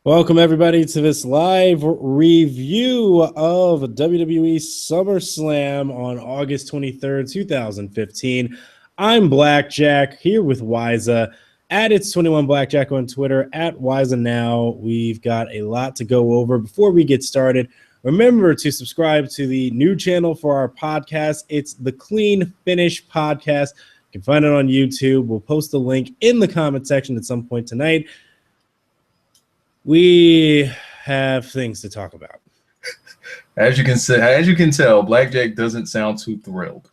Welcome, everybody, to this live review of WWE SummerSlam on August 23rd, 2015. I'm Blackjack, here with Wiza, at It's 21 Blackjack on Twitter, at Wiza Now. We've got a lot to go over. Before we get started, remember to subscribe to the new channel for our podcast. It's the Clean Finish Podcast. You can find it on YouTube. We'll post the link in the comment section at some point tonight. We have things to talk about. As you can tell, Blackjack doesn't sound too thrilled.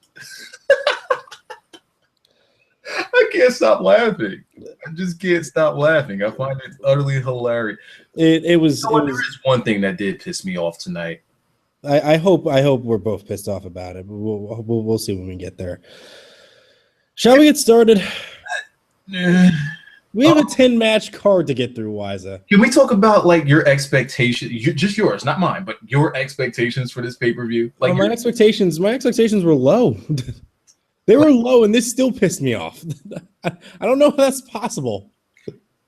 I can't stop laughing. I just can't stop laughing. I find it utterly hilarious. There is one thing that did piss me off tonight. I hope we're both pissed off about it, but we'll see when we get there. Shall we get started? We have a 10-match card to get through, Wiza. Can we talk about like your expectations? Just yours, not mine, but your expectations for this pay-per-view. Like my expectations were low. They were low, and this still pissed me off. I don't know how that's possible.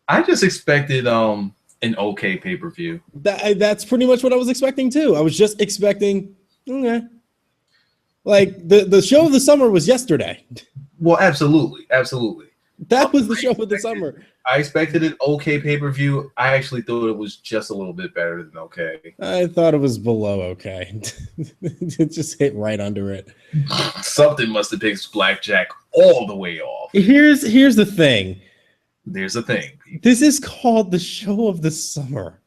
I just expected an okay pay-per-view. That's pretty much what I was expecting too. I was just expecting okay. Like the show of the summer was yesterday. Well, absolutely. That was the show of the summer. I expected an okay pay-per-view. I actually thought it was just a little bit better than okay. I thought it was below okay. It just hit right under it. Something must have picked Blackjack all the way off. Here's the thing. There's a thing. This is called the show of the summer.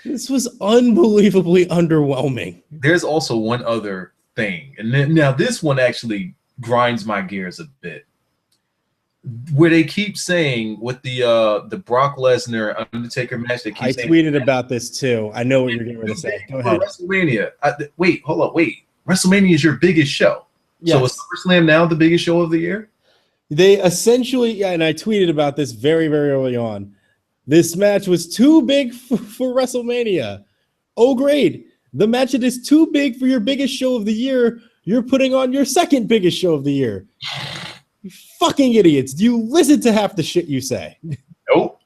This was unbelievably underwhelming. There's also one other thing. And then, now this one actually grinds my gears a bit. Where they keep saying with the Brock Lesnar Undertaker match, they keep I saying, tweeted about this too. I know what you're going to say. Go ahead. WrestleMania. Wait. WrestleMania is your biggest show. Yes. So is SummerSlam now the biggest show of the year? They essentially, and I tweeted about this very, very early on. This match was too big for WrestleMania. Oh, great. The match that is too big for your biggest show of the year, you're putting on your second biggest show of the year. You fucking idiots. Do you listen to half the shit you say? Nope.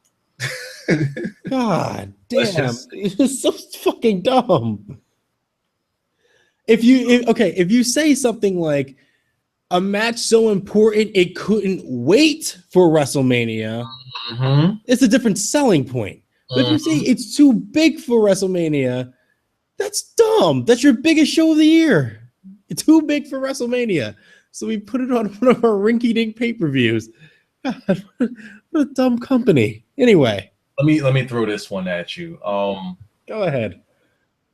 God damn. It's so fucking dumb. If you say something like a match so important it couldn't wait for WrestleMania, it's a different selling point. But if you say it's too big for WrestleMania, that's dumb. That's your biggest show of the year. It's too big for WrestleMania. So we put it on one of our rinky-dink pay-per-views. God, what a dumb company. Anyway. Let me throw this one at you. Go ahead.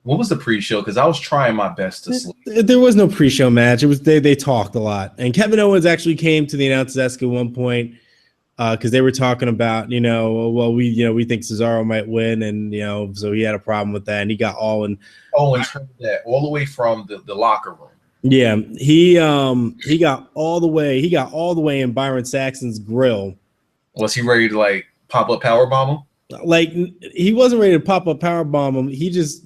What was the pre-show? Because I was trying my best to sleep. There was no pre-show match. It was they talked a lot. And Kevin Owens actually came to the announce desk at one point because they were talking about, we think Cesaro might win, and so he had a problem with that, and he got all in. Owens heard that all the way from the locker room. Yeah, he got all the way in Byron Saxton's grill. Was he ready to like pop up powerbomb him? Like he wasn't ready to pop up powerbomb him.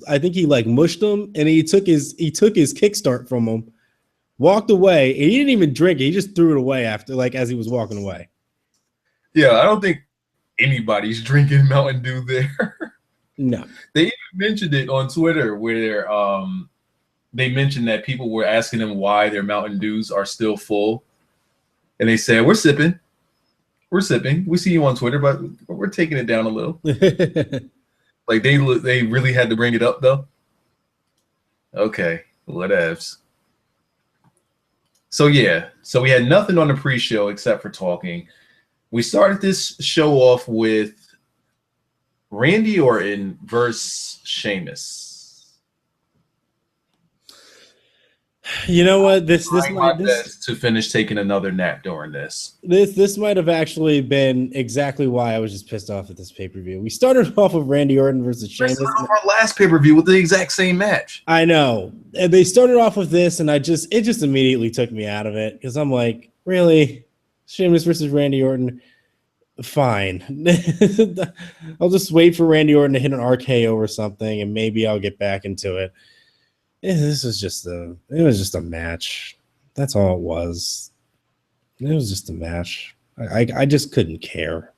I think he like mushed him, and he took his kickstart from him, walked away, and he didn't even drink it. He just threw it away as he was walking away. Yeah, I don't think anybody's drinking Mountain Dew there. No, they even mentioned it on Twitter where they mentioned that people were asking them why their Mountain Dews are still full. And they said, we're sipping. We see you on Twitter, but we're taking it down a little. Like they really had to bring it up, though? Okay, whatevs. So, yeah. So we had nothing on the pre-show except for talking. We started this show off with Randy Orton versus Sheamus. You know what? This to finish taking another nap during this. This might have actually been exactly why I was just pissed off at this pay-per-view. We started off with Randy Orton versus Sheamus. Our last pay-per-view with the exact same match. I know. And they started off with this, and it just immediately took me out of it because I'm like, really? Sheamus versus Randy Orton? Fine. I'll just wait for Randy Orton to hit an RKO or something, and maybe I'll get back into it. This was just a match. That's all it was. It was just a match. I just couldn't care.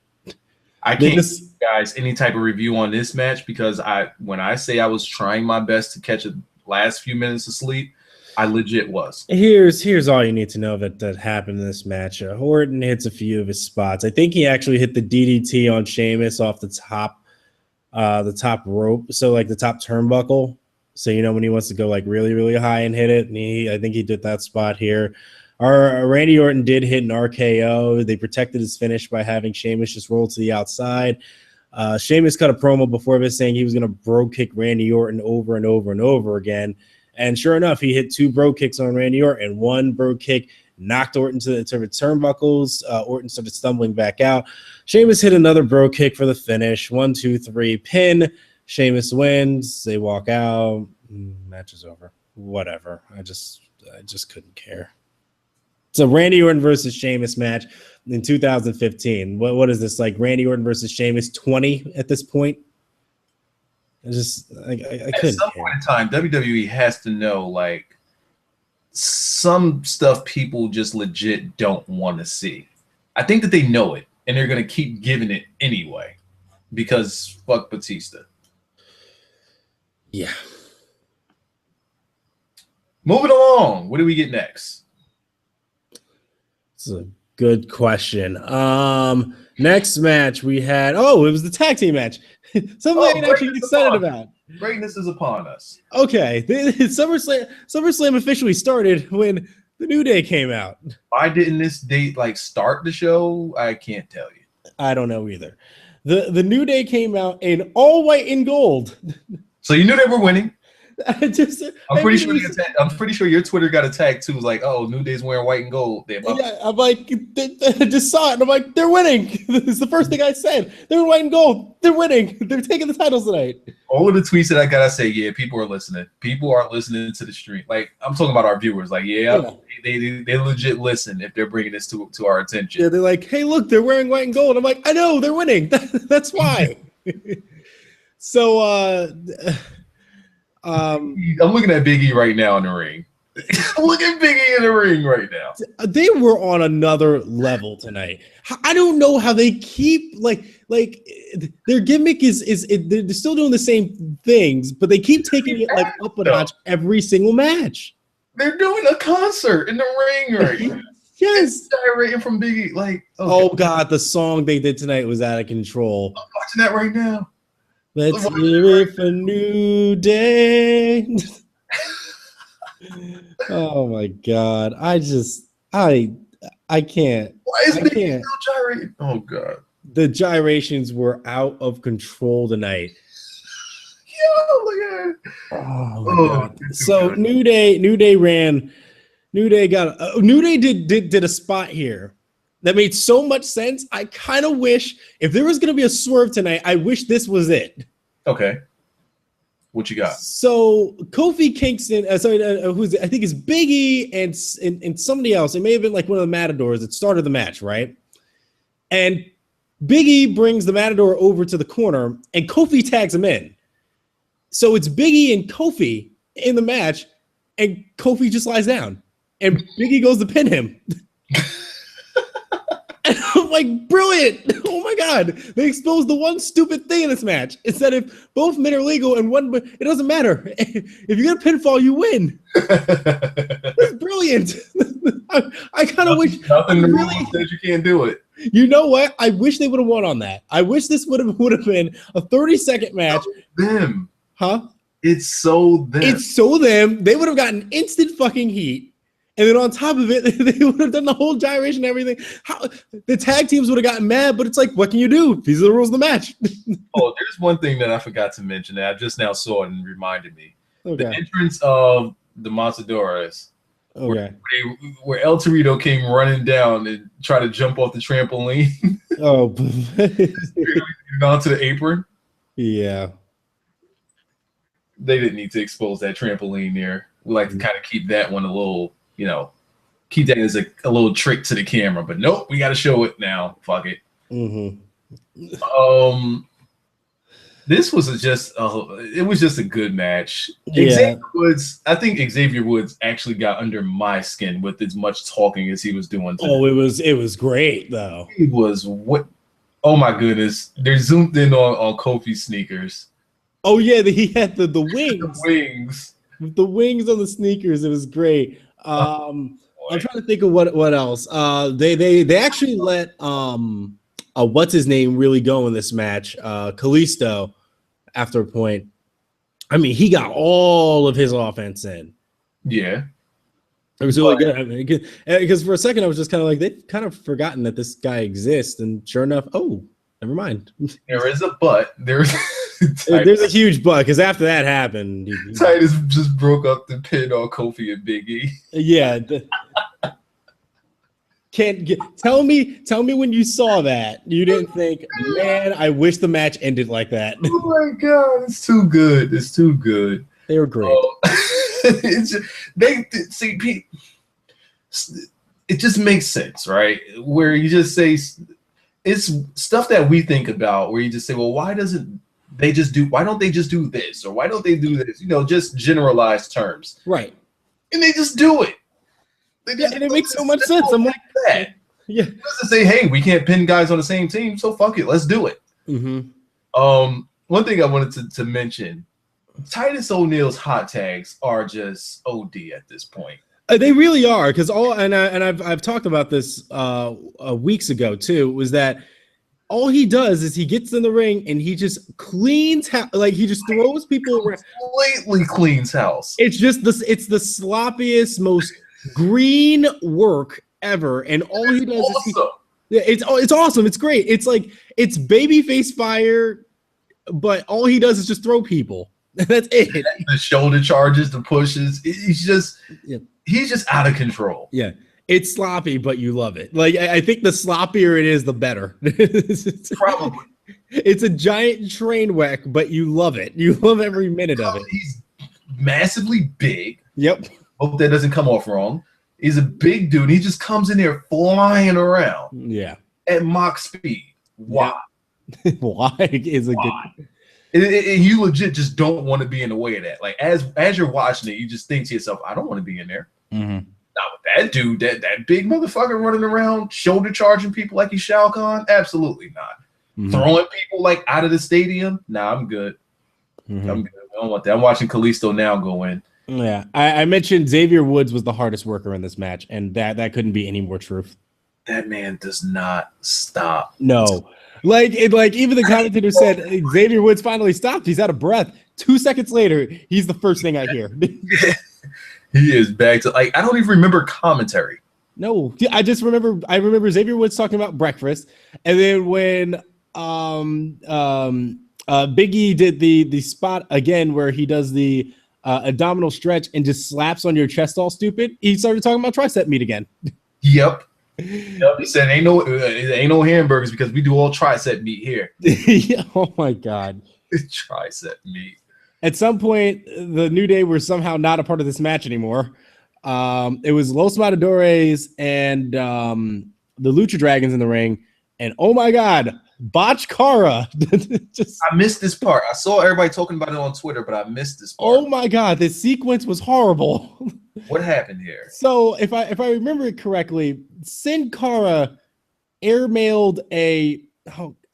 I can't guys any type of review on this match, because when I say I was trying my best to catch the last few minutes of sleep, I legit was. Here's all you need to know that happened in this match. Orton hits a few of his spots. I think he actually hit the DDT on Sheamus off the top rope, so like the top turnbuckle. So when he wants to go like really, really high and hit it, and I think he did that spot here. Our Randy Orton did hit an RKO. They protected his finish by having Sheamus just roll to the outside. Sheamus cut a promo before this saying he was going to bro kick Randy Orton over and over and over again. And sure enough, he hit 2 bro kicks on Randy Orton. One bro kick knocked Orton to the turnbuckles. Orton started stumbling back out. Sheamus hit another bro kick for the finish. 1, 2, 3, pin. Sheamus wins. They walk out. Match is over. Whatever. I just couldn't care. So Randy Orton versus Sheamus match in 2015. What is this, like Randy Orton versus Sheamus 20 at this point? I couldn't. At some point in time, WWE has to know like some stuff people just legit don't want to see. I think that they know it, and they're gonna keep giving it anyway because fuck Batista. Yeah. Moving along. What do we get next? It's a good question. Next match we had. Oh, it was the tag team match. Something I can actually get excited about. Greatness is upon us. Okay, SummerSlam officially started when the New Day came out. Why didn't this date like start the show? I can't tell you. I don't know either. The New Day came out in all white and gold. So you knew they were winning. I'm pretty sure your Twitter got attacked too. Like, oh, New Day's wearing white and gold. Yeah, I'm like, I just saw it. And I'm like, they're winning. It's the first thing I said. They're in white and gold. They're winning. They're taking the titles tonight. All of the tweets that I gotta say, yeah, people are listening. People are listening to the stream. Like, I'm talking about our viewers. Like, yeah. They legit listen if they're bringing this to our attention. Yeah, they're like, hey, look, they're wearing white and gold. I'm like, I know, they're winning. That's why. So, I'm looking at Big E right now in the ring. Look at Big E in the ring right now. They were on another level tonight. I don't know how they keep like their gimmick is they're still doing the same things, but they keep taking it like up a notch every single match. They're doing a concert in the ring right now. Yes, gyrating from Big E. Like, okay. Oh god, the song they did tonight was out of control. I'm watching that right now. Let's hear it for New Day. Oh my god. I can't. Why is Big E still gyrating? Oh god. The gyrations were out of control tonight. Yo, look at it. Oh my god. So good. New Day did a spot here that made so much sense. I kind of wish if there was going to be a swerve tonight, I wish this was it. Okay. What you got? So Kofi Kingston, I think it's Big E and somebody else. It may have been like one of the Matadors that started the match, right? And Big E brings the Matador over to the corner and Kofi tags him in. So it's Big E and Kofi in the match and Kofi just lies down and Big E goes to pin him. And I'm like, brilliant. Oh my God. They exposed the one stupid thing in this match. It's that if both men are legal and one, but it doesn't matter. If you get a pinfall, you win. It's brilliant. I kind of wish. Nothing really says you can't do it. You know what? I wish they would have won on that. I wish this would have been a 30-second match. Them. Huh? It's so them. It's so them. They would have gotten instant fucking heat. And then on top of it, they would have done the whole gyration and everything. The tag teams would have gotten mad, but it's like, what can you do? These are the rules of the match. Oh, there's one thing that I forgot to mention that I just now saw it and reminded me. Okay. The entrance of the Matadores. Okay. Where El Torito came running down and tried to jump off the trampoline. Oh. Onto the apron. Yeah. They didn't need to expose that trampoline there. We like to kind of keep that one a little, keep that as a little trick to the camera. But nope, we got to show it now. Fuck it. Mm-hmm. This was just a good match. Yeah. Xavier Woods, I think Xavier Woods actually got under my skin with as much talking as he was doing today. Oh, it was great though. He was what Oh my goodness. They're zoomed in on Kofi's sneakers. Oh yeah, he had the wings. The wings. The wings on the sneakers. It was great. I'm trying to think of what else. They actually let what's his name really go in this match. Kalisto after a point. I mean, he got all of his offense in. Yeah. It was really good. I mean, because for a second I was just kind of like, they've kind of forgotten that this guy exists, and sure enough, oh, never mind. There is a but. There's a huge but, because after that happened, Titus just broke up the pin on Kofi and Big E. Yeah. Tell me when you saw that you didn't think, man, I wish the match ended like that. Oh my god, it's too good. It's too good. They were great. It's just, it just makes sense, right? Where you just say it's stuff that we think about, where you just say, well, why don't they just do this, or why don't they do this? Just generalized terms, right? And they just do it. And it makes so much sense. I'm like that. Yeah. Just to say, hey, we can't pin guys on the same team, so fuck it, let's do it. Mm-hmm. One thing I wanted to mention. Titus O'Neil's hot tags are just OD at this point. They really are, because I've talked about this weeks ago too. Was that all he does is he gets in the ring and he just cleans he just throws people around. Completely cleans house. It's just it's the sloppiest, most green work ever, and all he does is it's awesome. It's great. It's like it's babyface fire, but all he does is just throw people. That's it. The shoulder charges, the pushes. He's just out of control. Yeah, it's sloppy, but you love it. Like I think the sloppier it is, the better. Probably. It's a giant train wreck, but you love it. You love every minute of it. He's massively big. Yep. Hope that doesn't come off wrong. He's a big dude. He just comes in there flying around. Yeah. At Mach speed. Why? Yep. Why is a good. And you legit just don't want to be in the way of that. Like as you're watching it, you just think to yourself, I don't want to be in there. Mm-hmm. Not with that dude, that big motherfucker running around, shoulder charging people like he's Shao Kahn. Absolutely not. Mm-hmm. Throwing people like out of the stadium. Nah, I'm good. Mm-hmm. I'm good. I don't want that. I'm watching Kalisto now go in. Yeah, I mentioned Xavier Woods was the hardest worker in this match, and that couldn't be any more truth. That man does not stop. No. Like even the commentator said Xavier Woods finally stopped. He's out of breath. 2 seconds later, he's the first thing I hear. He is back to I don't even remember commentary. No, I remember Xavier Woods talking about breakfast, and then when Big E did the spot again where he does the abdominal stretch and just slaps on your chest all stupid, he started talking about tricep meat again. Yep. He said ain't no hamburgers because we do all tricep meat here. Oh my god. Tricep meat. At some point, the New Day were somehow not a part of this match anymore. It was Los Matadores and the Lucha Dragons in the ring, and oh my god, Botch Cara. I missed this part. I saw everybody talking about it on Twitter, but I missed this part. Oh my god, this sequence was horrible. What happened here? So if I remember it correctly, Sin Cara airmailed I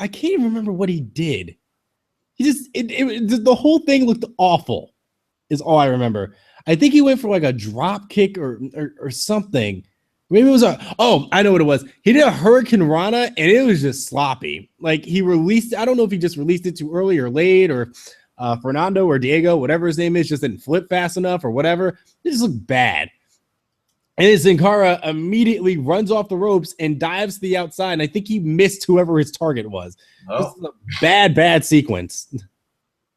can't even remember what he did. He just the whole thing looked awful, is all I remember. I think he went for like a drop kick or something. Maybe it was I know what it was. He did a Hurricane Rana and it was just sloppy. Like he released, I don't know if he just released it too early or late, or Fernando or Diego, whatever his name is, just didn't flip fast enough or whatever. It just looked bad. And Sin Cara immediately runs off the ropes and dives to the outside. And I think he missed whoever his target was. Oh. This is a bad sequence.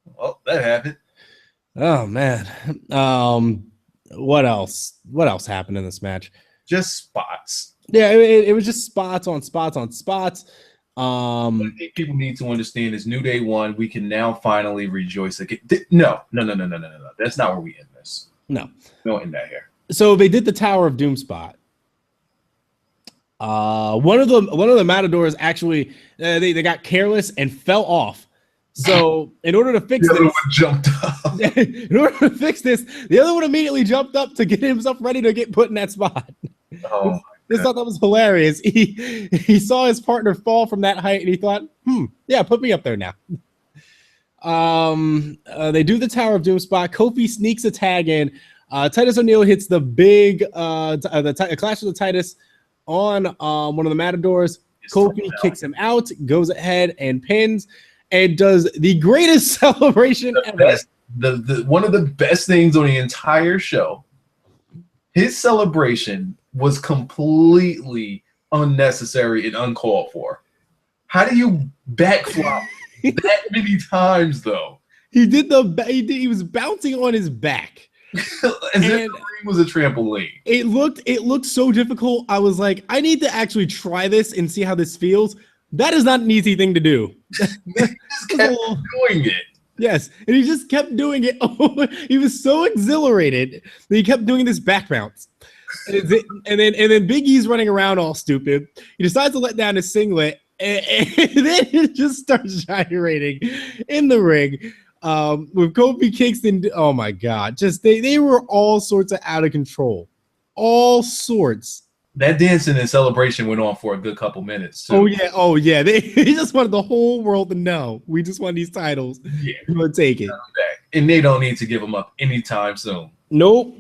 Well, that happened. Oh man. What else? What else happened in this match? Just spots. Yeah, it was just spots on spots on spots. What I think people need to understand is New Day won. We can now finally rejoice again. No. That's not where we end this. No. We don't end that here. So they did the Tower of Doom spot. One of the Matadors actually they got careless and fell off. So in order to fix the other this, one jumped up. In order to fix this, the other one immediately jumped up to get himself ready to get put in that spot. Oh, just thought that was hilarious. He saw his partner fall from that height, and he thought, yeah, put me up there now. They do the Tower of Doom spot. Kofi sneaks a tag in. Titus O'Neil hits the big Clash of the Titus on one of the Matadors. Kofi kicks him out, goes ahead and pins, and does the greatest celebration ever. One of the best things on the entire show. His celebration was completely unnecessary and uncalled for. How do you backflop that many times, though? He was bouncing on his back. As if the ring was a trampoline. It looked so difficult. I was like, I need to actually try this and see how this feels. That is not an easy thing to do. He just kept doing it. Yes, and he just kept doing it. He was so exhilarated that he kept doing this back bounce. And then Big E's running around all stupid. He decides to let down his singlet, and then he just starts gyrating in the ring. With Kofi Kingston, oh my God, just they were all sorts of out of control, all sorts. That dancing and celebration went on for a good couple minutes too. Oh yeah, they just wanted the whole world to know we just won these titles. Yeah, we're gonna take it, and they don't need to give them up anytime soon. Nope,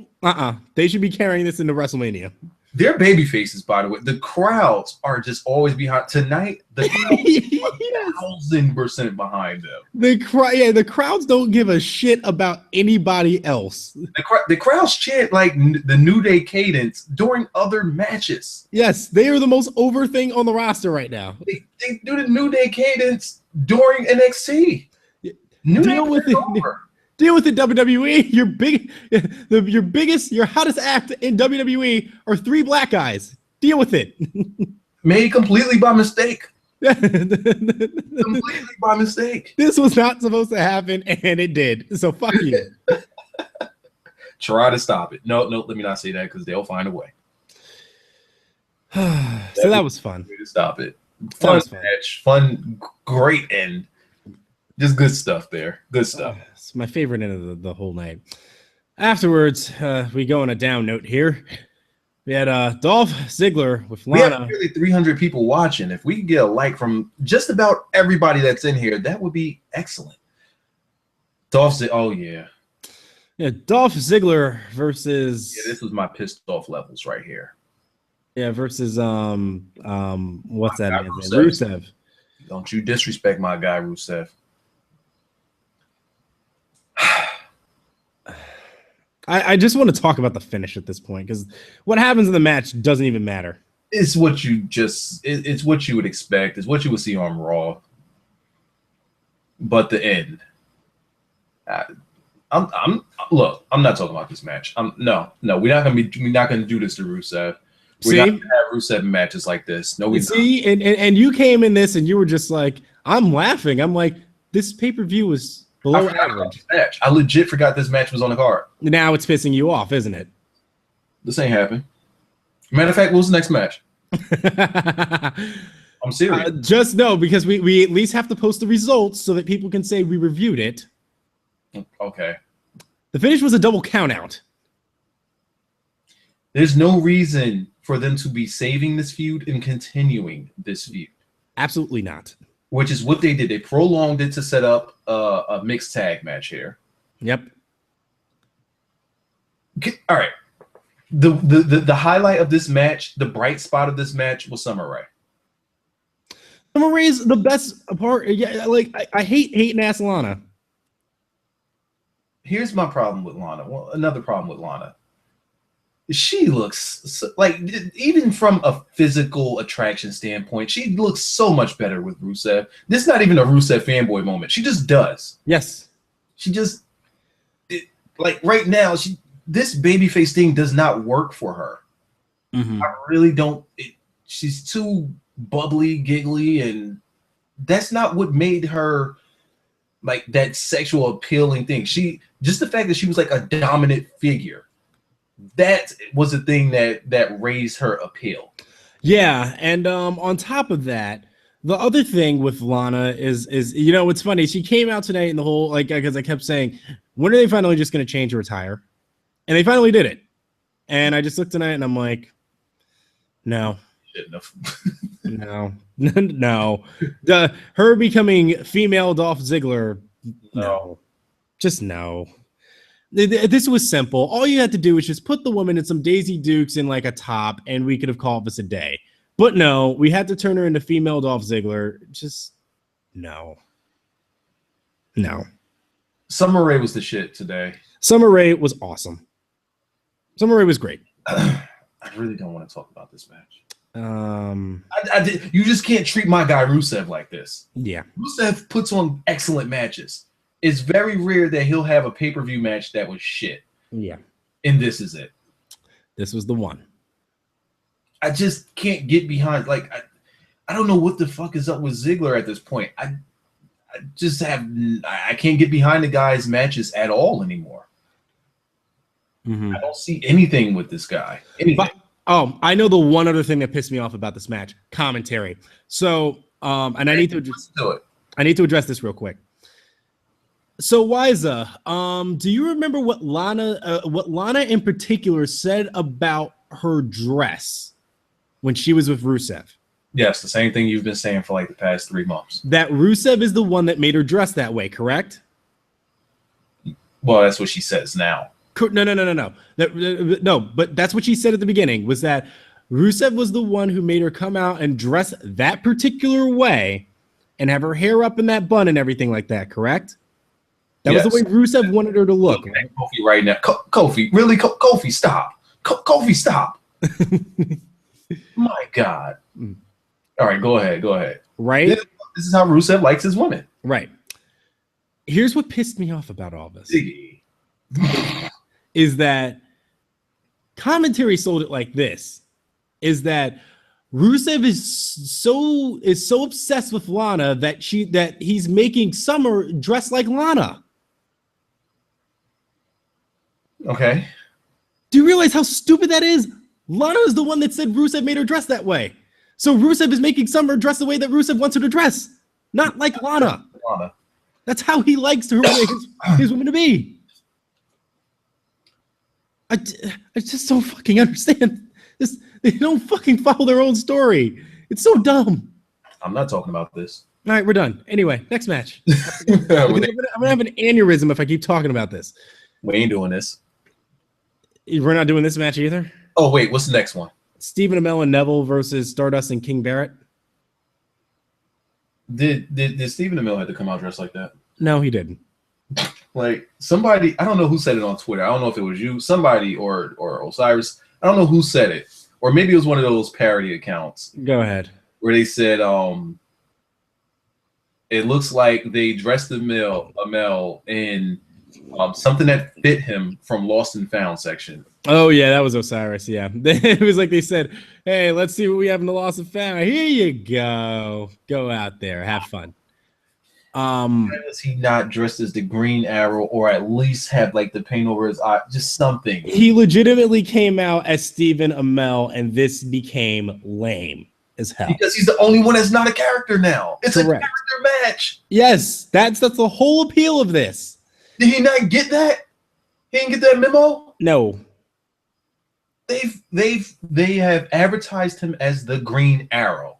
they should be carrying this into WrestleMania. They're baby faces, by the way. The crowds are just always behind. Tonight, the crowds are 1,000% behind them. The crowds don't give a shit about anybody else. The crowds chant like the New Day cadence during other matches. Yes, they are the most over thing on the roster right now. They do the New Day cadence during NXT. Deal with it. Deal with it, WWE. Your hottest act in WWE are 3 black guys. Deal with it. Made completely by mistake. Completely by mistake. This was not supposed to happen, and it did. So fuck you. Try to stop it. No, let me not say that because they'll find a way. So that was fun. To stop it. Fun match. Fun, great end. Just good stuff there. Good stuff. It's my favorite end of the whole night. Afterwards, we go on a down note here. We had Dolph Ziggler with Lana. We have nearly 300 people watching. If we could get a like from just about everybody that's in here, that would be excellent. Dolph Ziggler versus. Yeah, this was my pissed off levels right here. Yeah, versus what's that man's name? Rusev. Don't you disrespect my guy Rusev. I just want to talk about the finish at this point because what happens in the match doesn't even matter. It's what you would expect. It's what you would see on Raw. But the end. I'm not talking about this match. No, we're not gonna do this to Rusev. We're not gonna have Rusev in matches like this. No, we see, and you came in this and you were just like, I'm laughing. I'm like, this pay-per-view was below average. Match. I legit forgot this match was on the card. Now it's pissing you off, isn't it? This ain't happening. Matter of fact, what's the next match? I'm serious. Just no, because we at least have to post the results so that people can say we reviewed it. Okay. The finish was a double countout. There's no reason for them to be saving this feud and continuing this feud. Absolutely not. Which is what they did. They prolonged it to set up a mixed tag match here. Yep. All right. The highlight of this match, the bright spot of this match was Summer Rae. Summer Rae's the best part. Yeah, like I hate hating ass Lana. Here's my problem with Lana. Well, another problem with Lana. She looks like, even from a physical attraction standpoint, she looks so much better with Rusev. This is not even a Rusev fanboy moment. She just does. Yes. She just, like right now, this babyface thing does not work for her. Mm-hmm. I really don't. She's too bubbly, giggly, and that's not what made her like that sexual appealing thing. Just the fact that she was like a dominant figure. That was the thing that raised her appeal. Yeah, and on top of that, the other thing with Lana is it's funny. She came out today and the whole because I kept saying, when are they finally just going to change or retire? And they finally did it. And I just looked tonight and I'm like, No. Shouldn't have. No. Her becoming female Dolph Ziggler. No. Just no. This was simple. All you had to do was just put the woman in some Daisy Dukes in like a top, and we could have called this a day. But no, we had to turn her into female Dolph Ziggler. Just no. Summer Rae was the shit today. Summer Rae was awesome. Summer Rae was great. I really don't want to talk about this match. You just can't treat my guy Rusev like this. Yeah. Rusev puts on excellent matches. It's very rare that he'll have a pay-per-view match that was shit. Yeah. And this is it. This was the one. I just can't get behind. Like, I don't know what the fuck is up with Ziggler at this point. I can't get behind the guy's matches at all anymore. Mm-hmm. I don't see anything with this guy. Anything. I know the one other thing that pissed me off about this match: commentary. So, and I need to address this real quick. So, Wiza, do you remember what Lana in particular said about her dress when she was with Rusev? Yes, the same thing you've been saying for like the past 3 months. That Rusev is the one that made her dress that way, correct? Well, that's what she says now. No. But that's what she said at the beginning, was that Rusev was the one who made her come out and dress that particular way and have her hair up in that bun and everything like that, correct? That was the way Rusev wanted her to look. Right? Kofi right now. Kofi, really? Kofi, stop. Kofi, stop. My God. All right, go ahead. Right? This is how Rusev likes his women. Right. Here's what pissed me off about all this. Is that commentary sold it like this, is that Rusev is so obsessed with Lana that he's making Summer dress like Lana. Okay. Do you realize how stupid that is? Lana is the one that said Rusev made her dress that way. So Rusev is making Summer dress the way that Rusev wants her to dress, not like Lana. That's how he likes his woman to be. I just don't fucking understand this. They don't fucking follow their own story. It's so dumb. I'm not talking about this. All right, we're done. Anyway, next match. I'm gonna have an aneurysm if I keep talking about this. We ain't doing this. We're not doing this match either? Oh, wait. What's the next one? Stephen Amell and Neville versus Stardust and King Barrett. Did Stephen Amell have to come out dressed like that? No, he didn't. Like, somebody, I don't know who said it on Twitter. I don't know if it was you, somebody, or Osiris. I don't know who said it. Or maybe it was one of those parody accounts. Go ahead. Where they said, it looks like they dressed Amell in something that fit him from Lost and Found section. Oh, yeah, that was Osiris, yeah. It was like they said, hey, let's see what we have in the Lost and Found. Here you go. Go out there. Have fun. Why is he not dressed as the Green Arrow, or at least have like the paint over his eye? Just something. He legitimately came out as Stephen Amell, and this became lame as hell. Because he's the only one that's not a character now. It's correct. A character match. Yes, that's the whole appeal of this. Did he not get that? He didn't get that memo? No. They have advertised him as the Green Arrow.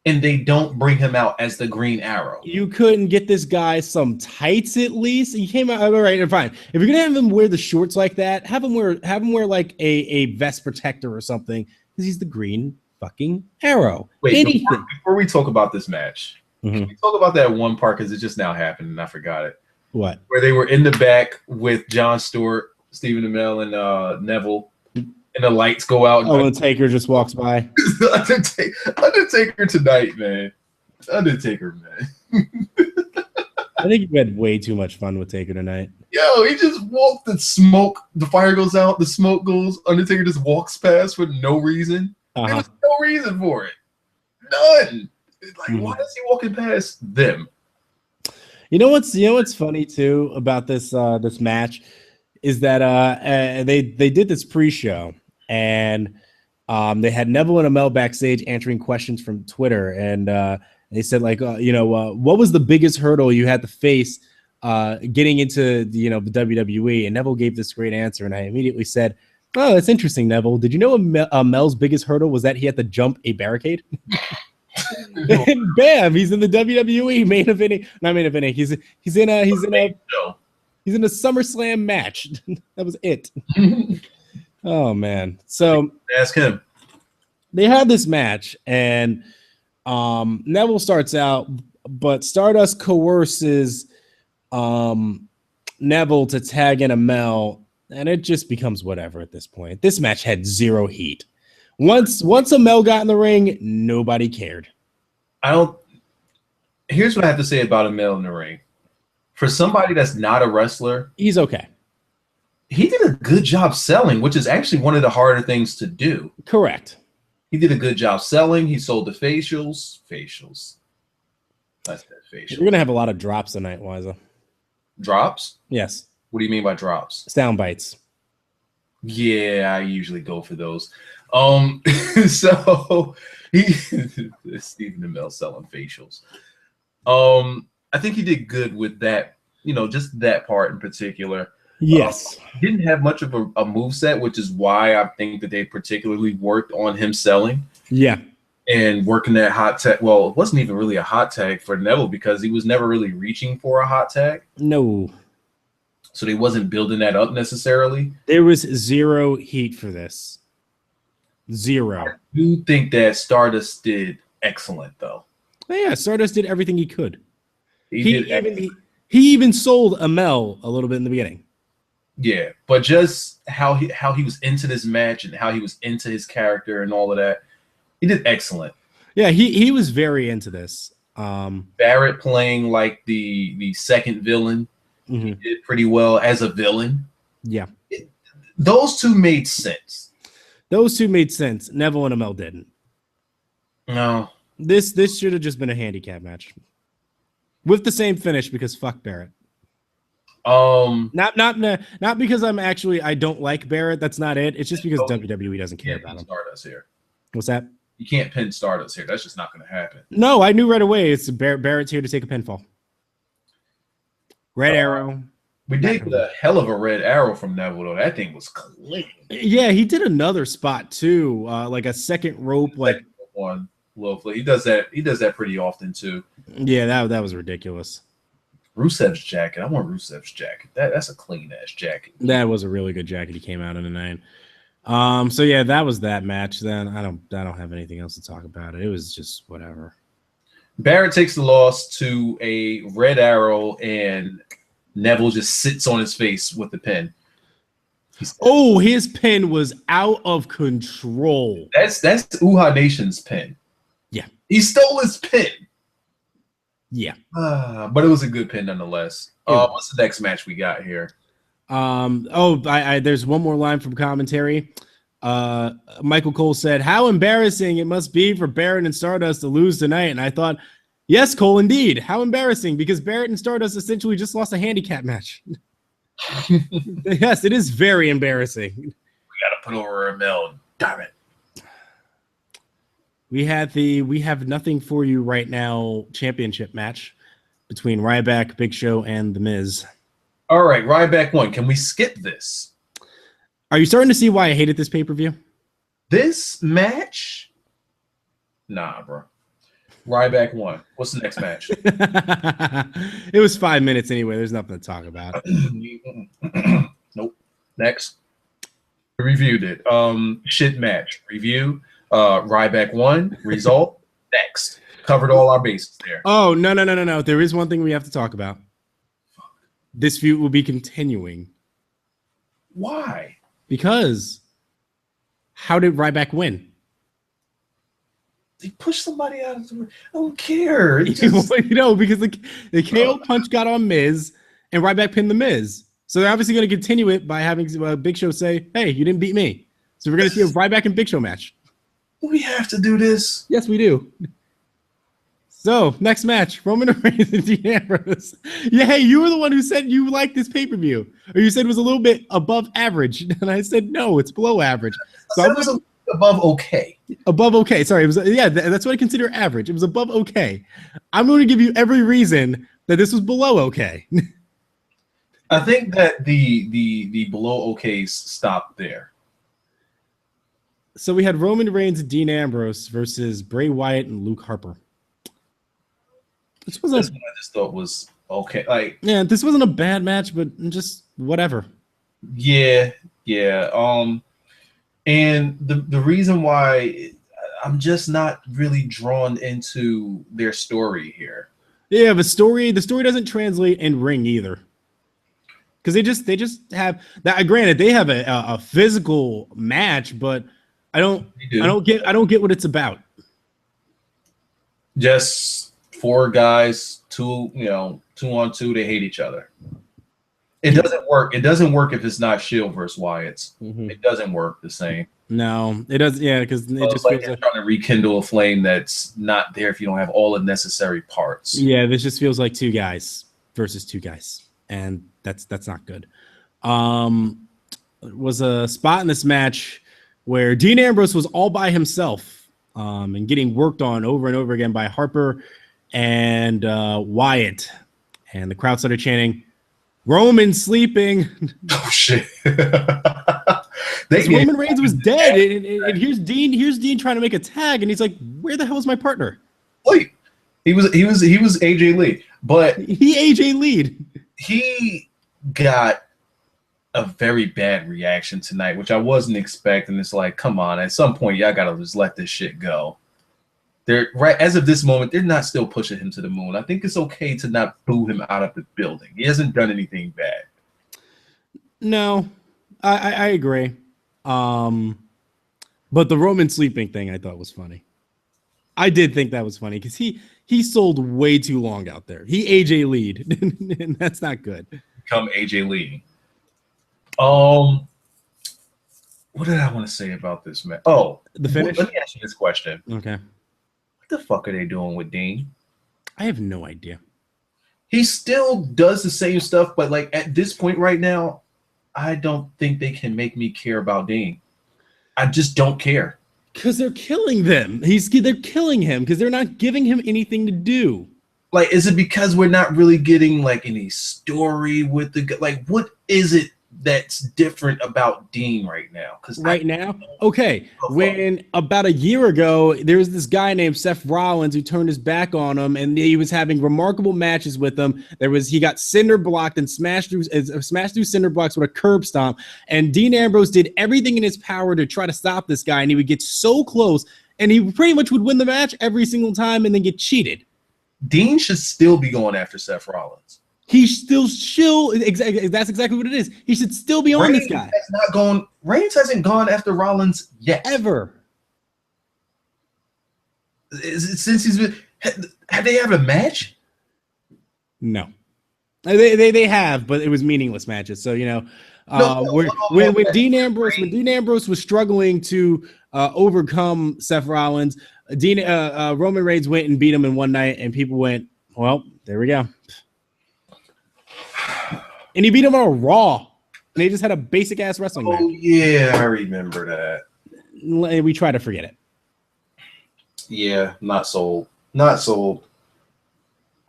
And they don't bring him out as the Green Arrow. You couldn't get this guy some tights at least. He came out all right. Fine. If you're gonna have him wear the shorts like that, have him wear like a vest protector or something, because he's the Green fucking Arrow. Wait, anything. Before we talk about this match, can we talk about that one part, because it just now happened and I forgot it. What? Where they were in the back with Jon Stewart, Stephen Amell, and Neville. And the lights go out. Oh, Undertaker just walks by. Undertaker tonight, man. Undertaker, man. I think you had way too much fun with Taker tonight. Yo, he just walked the smoke. The fire goes out. The smoke goes. Undertaker just walks past for no reason. There was no reason for it. None. Like, why is he walking past them? You know what's funny too about this this match is that they did this pre-show. And they had Neville and Amell backstage answering questions from Twitter, and they said like, what was the biggest hurdle you had to face getting into the WWE? And Neville gave this great answer, and I immediately said Oh, that's interesting, Neville. Did you know Mel's biggest hurdle was that he had to jump a barricade? And bam, he's in the WWE main eventing. Not main eventing. He's in a SummerSlam match. That was it. Oh man. So ask him. They had this match, and Neville starts out, but Stardust coerces Neville to tag in Amell, and it just becomes whatever at this point. This match had zero heat. Once Amell got in the ring, nobody cared. Here's what I have to say about Amell in the ring. For somebody that's not a wrestler, he's okay. He did a good job selling, which is actually one of the harder things to do. Correct. He did a good job selling. He sold the facials. That's that facial. We're gonna have a lot of drops tonight, Wiza. Drops? Yes. What do you mean by drops? Sound bites. Yeah, I usually go for those. So Stephen Amell selling facials. I think he did good with that, just that part in particular. Yes. Didn't have much of a moveset, which is why I think that they particularly worked on him selling. Yeah. And working that hot tag. Well, it wasn't even really a hot tag for Neville because he was never really reaching for a hot tag. No. So they wasn't building that up necessarily. There was zero heat for this. Zero. I do think that Stardust did excellent, though. Yeah, Stardust did everything he could. He even sold Amell a little bit in the beginning. Yeah, but just how he was into this match and how he was into his character and all of that, he did excellent. Yeah, he was very into this. Barrett playing like the second villain, he did pretty well as a villain. Yeah, those two made sense. Neville and Amell didn't. No, this should have just been a handicap match with the same finish because fuck Barrett. Not because I don't like Barrett. That's not it. It's just because WWE doesn't care about him. Stardust here. What's that? You can't pin Stardust here. That's just not going to happen. No, I knew right away. It's Barrett's here to take a pinfall. Red arrow. We did get a hell of a red arrow from Neville, though. That thing was clean. Yeah, he did another spot too, like a second rope, like one. He does that. He does that pretty often too. Yeah, that was ridiculous. Rusev's jacket. I want Rusev's jacket. That's a clean ass jacket. That was a really good jacket. He came out in tonight. So yeah, that was that match. Then I don't have anything else to talk about. It was just whatever. Barrett takes the loss to a red arrow, and Neville just sits on his face with the pin. His pin was out of control. That's Uha Nation's pin. Yeah, he stole his pin. Yeah, but it was a good pin nonetheless. What's the next match we got here? There's one more line from commentary. Michael Cole said, "How embarrassing it must be for Barrett and Stardust to lose tonight." And I thought, yes, Cole, indeed. How embarrassing, because Barrett and Stardust essentially just lost a handicap match. Yes, it is very embarrassing. We got to put over Amell. Damn it. We have nothing for you right now championship match between Ryback, Big Show, and The Miz. All right, Ryback won. Can we skip this? Are you starting to see why I hated this pay-per-view? This match? Nah, bro. Ryback won. What's the next match? It was 5 minutes anyway. There's nothing to talk about. Nope. Next. We reviewed it. Shit match. Review. Ryback won. Result. Next. Covered all our bases there. Oh, no. There is one thing we have to talk about. This feud will be continuing. Why? Because how did Ryback win? They pushed somebody out of the ring. I don't care. Because the KO punch got on Miz and Ryback pinned the Miz. So they're obviously going to continue it by having Big Show say, "Hey, you didn't beat me." So we're going to see a Ryback and Big Show match. We have to do this. Yes, we do. So, next match, Roman Reigns and Dean Ambrose. Yeah, hey, you were the one who said you liked this pay-per-view. Or you said it was a little bit above average. And I said, no, it's below average. So it was above okay. Above okay. Sorry, it was that's what I consider average. It was above okay. I'm going to give you every reason that this was below okay. I think that the below okays stopped there. So we had Roman Reigns and Dean Ambrose versus Bray Wyatt and Luke Harper. This one I just thought was okay. Like, yeah, this wasn't a bad match, but just whatever. Yeah. And the reason why I'm just not really drawn into their story here. Yeah, the story doesn't translate in ring either. Because they just have that. Granted, they have a physical match, but I don't get what it's about. Just 4 guys, 2 on 2. They hate each other. It doesn't work. It doesn't work if it's not Shield versus Wyatt's. Mm-hmm. It doesn't work the same. No, it does. Yeah, because it just like they're trying to rekindle a flame that's not there if you don't have all the necessary parts. Yeah, this just feels like 2 guys versus 2 guys, and that's not good. It was a spot in this match where Dean Ambrose was all by himself, and getting worked on over and over again by Harper and Wyatt, and the crowd started chanting, "Roman sleeping." Oh shit! Roman Reigns was dead, and here's Dean trying to make a tag, and he's like, "Where the hell is my partner?" Wait, he was AJ Lee, but he AJ Lead. He got a very bad reaction tonight, which I wasn't expecting. It's like, come on, at some point, y'all gotta just let this shit go. They're right as of this moment, they're not still pushing him to the moon. I think it's okay to not boo him out of the building. He hasn't done anything bad. No, I agree. But the Roman sleeping thing I thought was funny. I did think that was funny because he sold way too long out there. He AJ Lead, and that's not good. Become AJ Lee. What did I want to say about this match? Oh, the finish. Let me ask you this question. Okay. What the fuck are they doing with Dean? I have no idea. He still does the same stuff, but like at this point right now, I don't think they can make me care about Dean. I just don't care. Because they're killing them. They're killing him because they're not giving him anything to do. Like, is it because we're not really getting like any story with the like? What is it that's different about Dean right now? Because okay, when about a year ago, there was this guy named Seth Rollins who turned his back on him, and he was having remarkable matches with him. He got cinder blocked and smashed through cinder blocks with a curb stomp, and Dean Ambrose did everything in his power to try to stop this guy, and he would get so close, and he pretty much would win the match every single time, and then get cheated. Dean should still be going after Seth Rollins. He still exactly. That's exactly what it is. He should still be on this guy. Reigns hasn't gone after Rollins yet. Ever. Since he's been. Have they had a match? No. They have, but it was meaningless matches. So when Dean Ambrose was struggling to overcome Seth Rollins, Roman Reigns went and beat him in one night, and people went, "Well, there we go." And he beat him on a Raw. And they just had a basic ass wrestling match. Oh, yeah, I remember that. We try to forget it. Yeah, not sold. Not sold.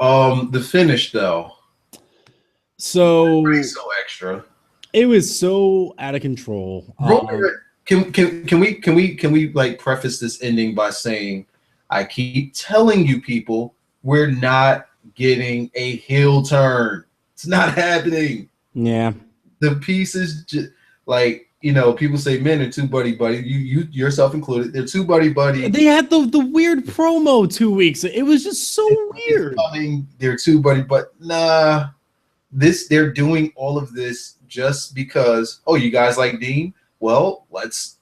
The finish though. So extra. It was so out of control. Can we like preface this ending by saying, I keep telling you people, we're not getting a heel turn. It's not happening. Yeah. The pieces, like, people say men are too buddy. You yourself included. They're too buddy. They had the weird promo 2 weeks. It was just so weird. They're too buddy, but nah. They're doing all of this just because, you guys like Dean? Well, let's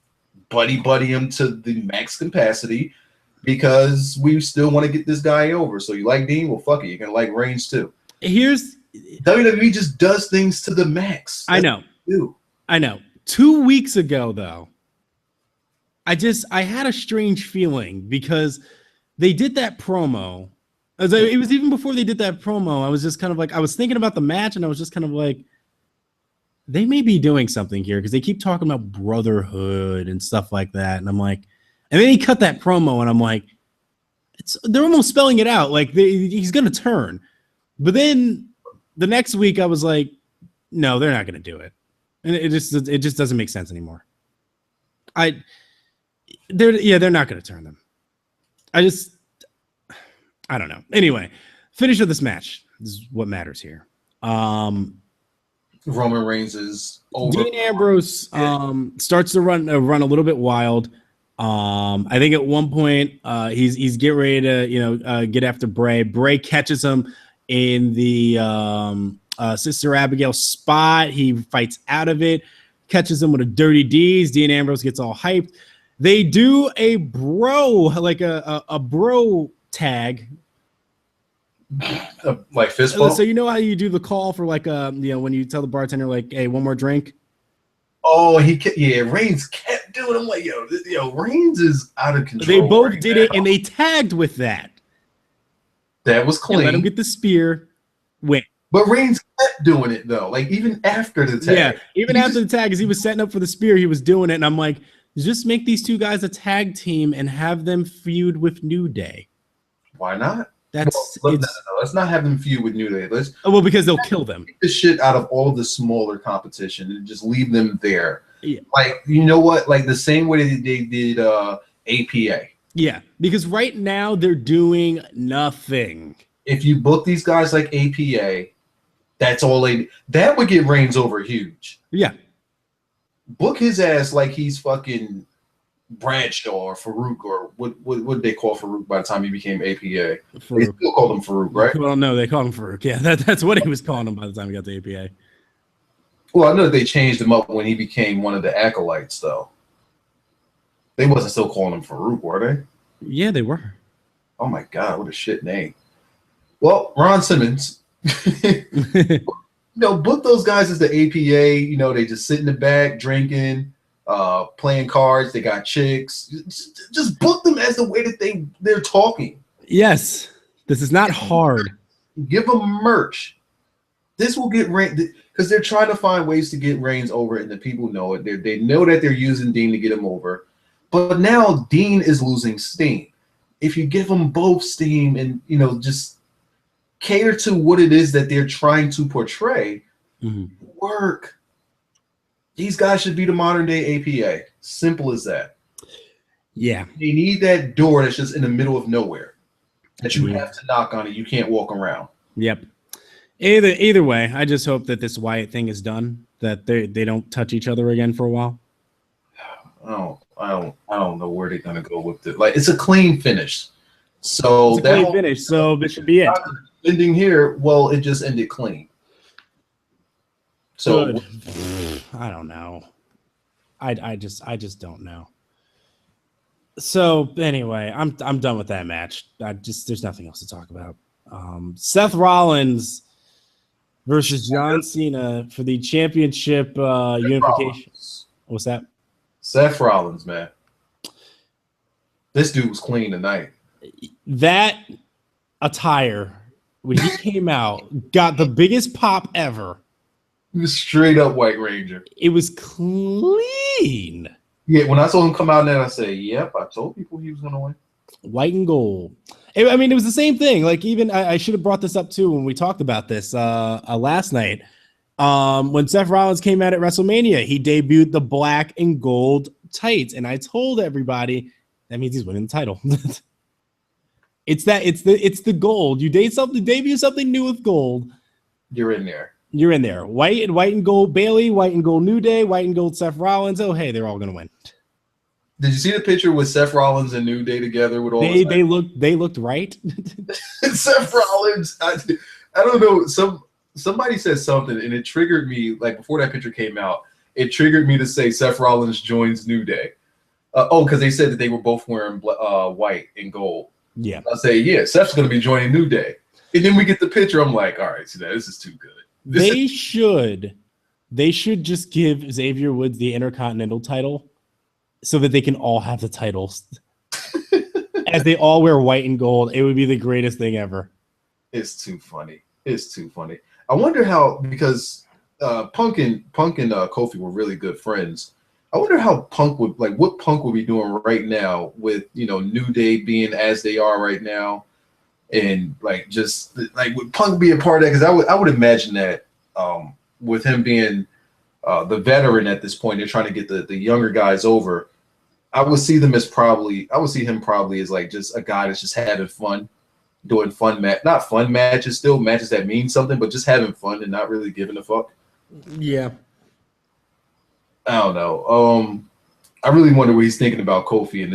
buddy him to the max capacity because we still want to get this guy over. So you like Dean? Well, fuck it. You're gonna like Reigns too. WWE just does things to the max. I know. 2 weeks ago, though, I had a strange feeling because they did that promo. It was even before they did that promo. I was just kind of like, I was thinking about the match, and I was just kind of like, they may be doing something here because they keep talking about brotherhood and stuff like that. And I'm like, and then he cut that promo, and I'm like, they're almost spelling it out. Like he's going to turn. But then the next week I was like, no, they're not going to do it. And it just doesn't make sense anymore. they're not going to turn them. I don't know. Anyway, finish of this match. This is what matters here. Roman Reigns is over. Dean Ambrose starts to run a little bit wild. I think at one point he's getting ready to get after Bray. Bray catches him in the Sister Abigail spot. He fights out of it, catches him with a dirty D's. Dean Ambrose gets all hyped. They do a bro, like a bro tag. Like fist bump? So you know how you do the call for like when you tell the bartender like, hey, one more drink? Oh, Reigns kept doing it. I'm like, yo, Reigns is out of control. They both did it, and they tagged with that. That was clean. Let him get the spear, win. But Reigns kept doing it though, like even after the tag. Yeah, even after the tag, as he was setting up for the spear, he was doing it, and I'm like, just make these two guys a tag team and have them feud with New Day. Why not? No, let's not have them feud with New Day. Because they'll kill them. Take the shit out of all the smaller competition and just leave them there. Yeah. Like, you know what? Like the same way they did APA. Yeah, because right now they're doing nothing. If you book these guys like APA, that's all that would get Reigns over huge. Yeah. Book his ass like he's fucking Bradshaw or Farouk, or what did they call Farouk by the time he became APA? Farouk. They still called him Farouk, right? Well, no, they called him Farouk. Yeah, that's what he was calling him by the time he got to APA. Well, I know they changed him up when he became one of the acolytes, though. They wasn't still calling him Farouk, were they? Yeah, they were. Oh my God, what a shit name. Well, Ron Simmons, book those guys as the APA. They just sit in the back drinking, playing cards. They got chicks. Just book them as the way that they're talking. Yes, this is not hard. Give them merch. This will get Reigns, because they're trying to find ways to get Reigns over, and the people know it. They know that they're using Dean to get him over, but now Dean is losing steam. If you give them both steam and just cater to what it is that they're trying to portray, work. These guys should be the modern day APA. Simple as that. Yeah. They need that door that's just in the middle of nowhere that you have to knock on it. You can't walk around. Yep. Either way, I just hope that this Wyatt thing is done, that they don't touch each other again for a while. I don't know where they're gonna go with it. Like, it's a clean finish. So it's a clean finish, so this should be it. Ending here, well, it just ended clean. So good. I don't know. I just don't know. So anyway, I'm done with that match. There's nothing else to talk about. Seth Rollins versus John Cena for the championship unification. Rollins. What's that? Seth Rollins, man. This dude was clean tonight. That attire when he came out got the biggest pop ever. He was straight up White Ranger. It was clean. Yeah, when I saw him come out there, I said, yep, I told people he was going to win. White and gold. I mean, it was the same thing. Like, even I should have brought this up too when we talked about this last night. When Seth Rollins came out at WrestleMania, he debuted the black and gold tights, and I told everybody that means he's winning the title. It's the gold. You debut something new with gold. You're in there. You're in there. White and gold Bailey, white and gold New Day, white and gold Seth Rollins. Oh, hey, they're all gonna win. Did you see the picture with Seth Rollins and New Day together with all? They looked right. Seth Rollins. I don't know. Somebody said something and it triggered me. Like, before that picture came out, it triggered me to say Seth Rollins joins New Day. Because they said that they were both wearing white and gold. Yeah. I say, yeah, Seth's gonna be joining New Day, and then we get the picture. I'm like, all right, see that this is too good. They should just give Xavier Woods the Intercontinental title so that they can all have the titles. As they all wear white and gold, it would be the greatest thing ever. It's too funny. I wonder how, because Punk and Kofi were really good friends. I wonder how what Punk would be doing right now with, New Day being as they are right now. And would Punk be a part of that? Because I would imagine that with him being the veteran at this point, they're trying to get the younger guys over. I would see him probably as like just a guy that's just having fun, doing not fun matches, still matches that mean something, but just having fun and not really giving a fuck. Yeah. I don't know. I really wonder what he's thinking about Kofi in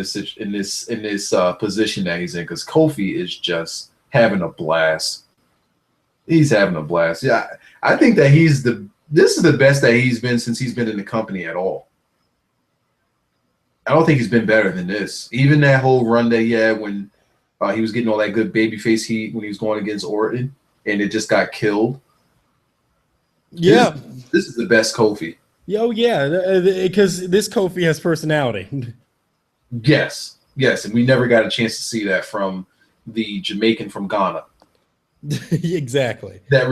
this position that he's in, because Kofi is just having a blast. He's having a blast. Yeah, I think that this is the best that he's been since he's been in the company at all. I don't think he's been better than this. Even that whole run that he had when he was getting all that good babyface heat when he was going against Orton, and it just got killed. Yeah. This is the best Kofi. Oh, yeah, because this Kofi has personality. Yes, and we never got a chance to see that from the Jamaican from Ghana. Exactly. That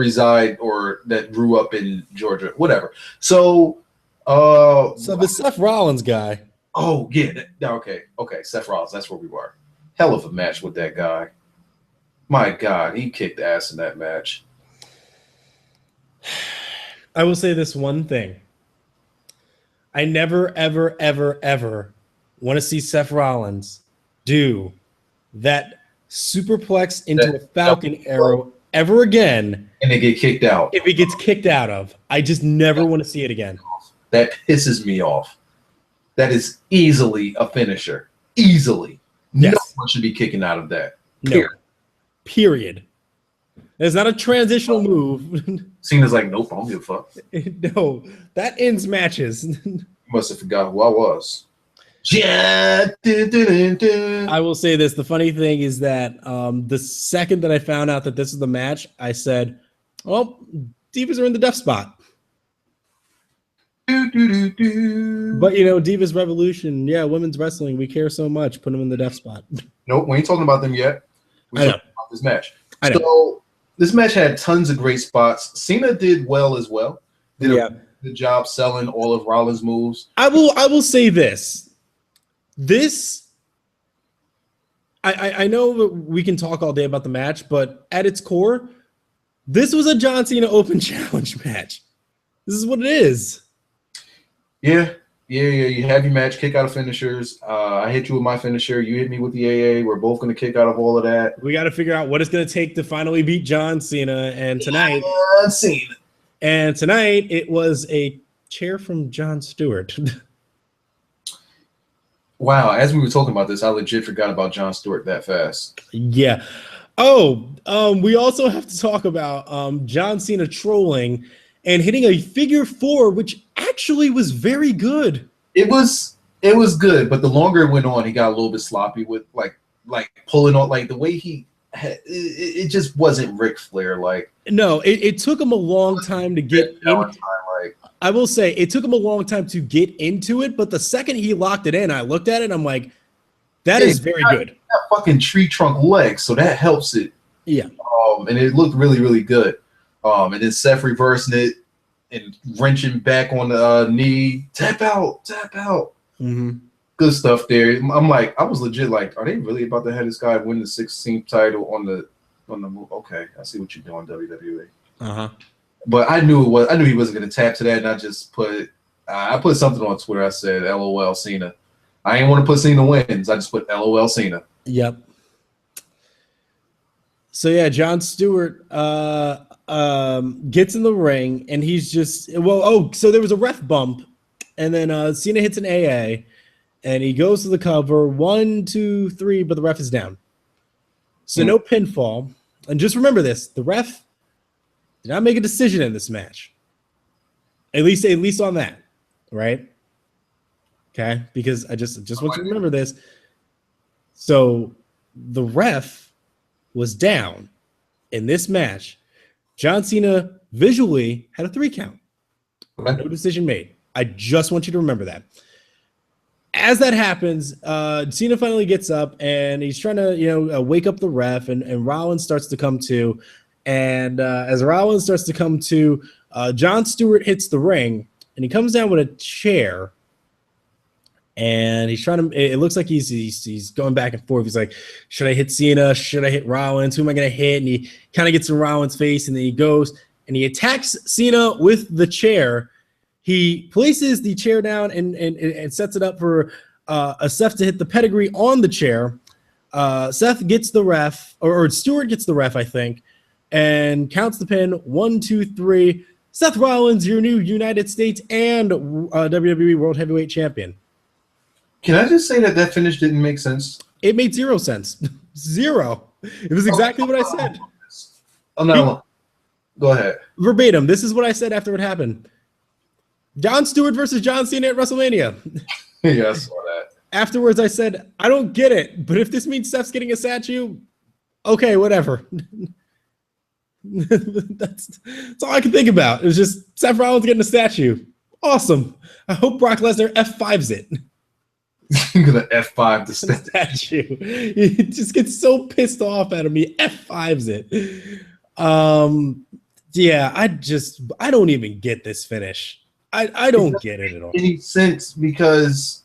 grew up in Georgia, whatever. So the Seth Rollins guy. Oh, yeah. Okay, Seth Rollins, that's where we were. Hell of a match with that guy. My God, he kicked ass in that match. I will say this one thing. I never, ever, ever, ever want to see Seth Rollins do that superplex into a Falcon Arrow ever again. And they get kicked out. If he gets kicked out of, I just never want to see it again. That pisses me off. That is easily a finisher. Easily. Yes. No one should be kicking out of that. Period. It's not a transitional move. Cena's like, nope, I don't give a fuck. No, that ends matches. You must have forgot who I was. I will say this. The funny thing is that the second that I found out that this is the match, I said, well, Divas are in the death spot. But, Divas Revolution, women's wrestling, we care so much. Put them in the death spot. Nope, we ain't talking about them yet. We're talking about this match. I know. So, this match had tons of great spots. Cena did well as well. Did a good job selling all of Rollins' moves. I will say this. I know that we can talk all day about the match, but at its core, this was a John Cena Open Challenge match. This is what it is. Yeah. You have your match, kick out of finishers. I hit you with my finisher. You hit me with the AA. We're both going to kick out of all of that. We got to figure out what it's going to take to finally beat John Cena. And tonight, it was a chair from Jon Stewart. Wow, as we were talking about this, I legit forgot about Jon Stewart that fast. Yeah. Oh, we also have to talk about John Cena trolling and hitting a figure four, which actually was very good. It was good, but the longer it went on, he got a little bit sloppy with like pulling on, like the way he had, it just wasn't Ric Flair like. No, it took him a long time to get in. I will say it took him a long time to get into it, but the second he locked it in, I looked at it and I'm like, that is very good. That fucking tree trunk leg, so that helps it. Yeah. And it looked really, really good. And then Seth reversing it and wrenching back on the knee. Tap out. Mm-hmm. Good stuff there. I'm like, I was legit like, are they really about to have this guy win the 16th title on the move? Okay, I see what you're doing, WWE. Uh-huh. But I knew he wasn't going to tap to that, and I just I put something on Twitter. I said, LOL Cena. I ain't want to put Cena wins. I just put LOL Cena. Yep. So, yeah, Jon Stewart gets in the ring, and he's just so there was a ref bump, and then Cena hits an AA, and he goes to the cover, 1, 2, 3, but the ref is down. So no pinfall. And just remember this, the ref did not make a decision in this match. At least on that, right? Okay, because I just want you to remember this. So the ref was down in this match. John Cena visually had a 3 count. No decision made. I just want you to remember that. As that happens, Cena finally gets up and he's trying to, wake up the ref, and Rollins starts to come to. And as Rollins starts to come to, Jon Stewart hits the ring and he comes down with a chair. And he's trying to. It looks like he's going back and forth. He's like, should I hit Cena? Should I hit Rollins? Who am I going to hit? And he kind of gets in Rollins' face, and then he goes and he attacks Cena with the chair. He places the chair down and sets it up for Seth to hit the pedigree on the chair. Seth gets the ref, or Stewart gets the ref, I think, and counts the pin. 1, 2, 3. Seth Rollins, your new United States and WWE World Heavyweight Champion. Can I just say that finish didn't make sense? It made 0 sense. 0. It was exactly what I said. Oh, no. Go ahead. Verbatim. This is what I said after it happened. Jon Stewart versus John Cena at WrestleMania. Yeah, I saw that. Afterwards, I said, I don't get it, but if this means Seth's getting a statue, okay, whatever. That's all I can think about. It was just Seth Rollins getting a statue. Awesome. I hope Brock Lesnar F5s it. You're gonna F5 the statue. He just gets so pissed off at him. He F5s it. Yeah, I don't even get this finish. I don't get it at all. Any sense, because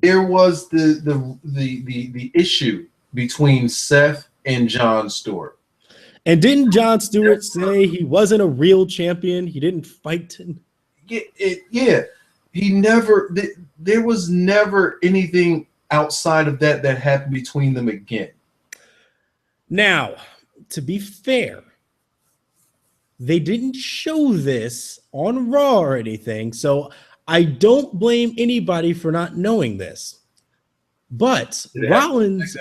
there was the issue between Seth and Jon Stewart. And didn't Jon Stewart say he wasn't a real champion? He didn't fight. Yeah. He never. There was never anything outside of that happened between them again. Now, to be fair, they didn't show this on Raw or anything, so I don't blame anybody for not knowing this. But Rollins,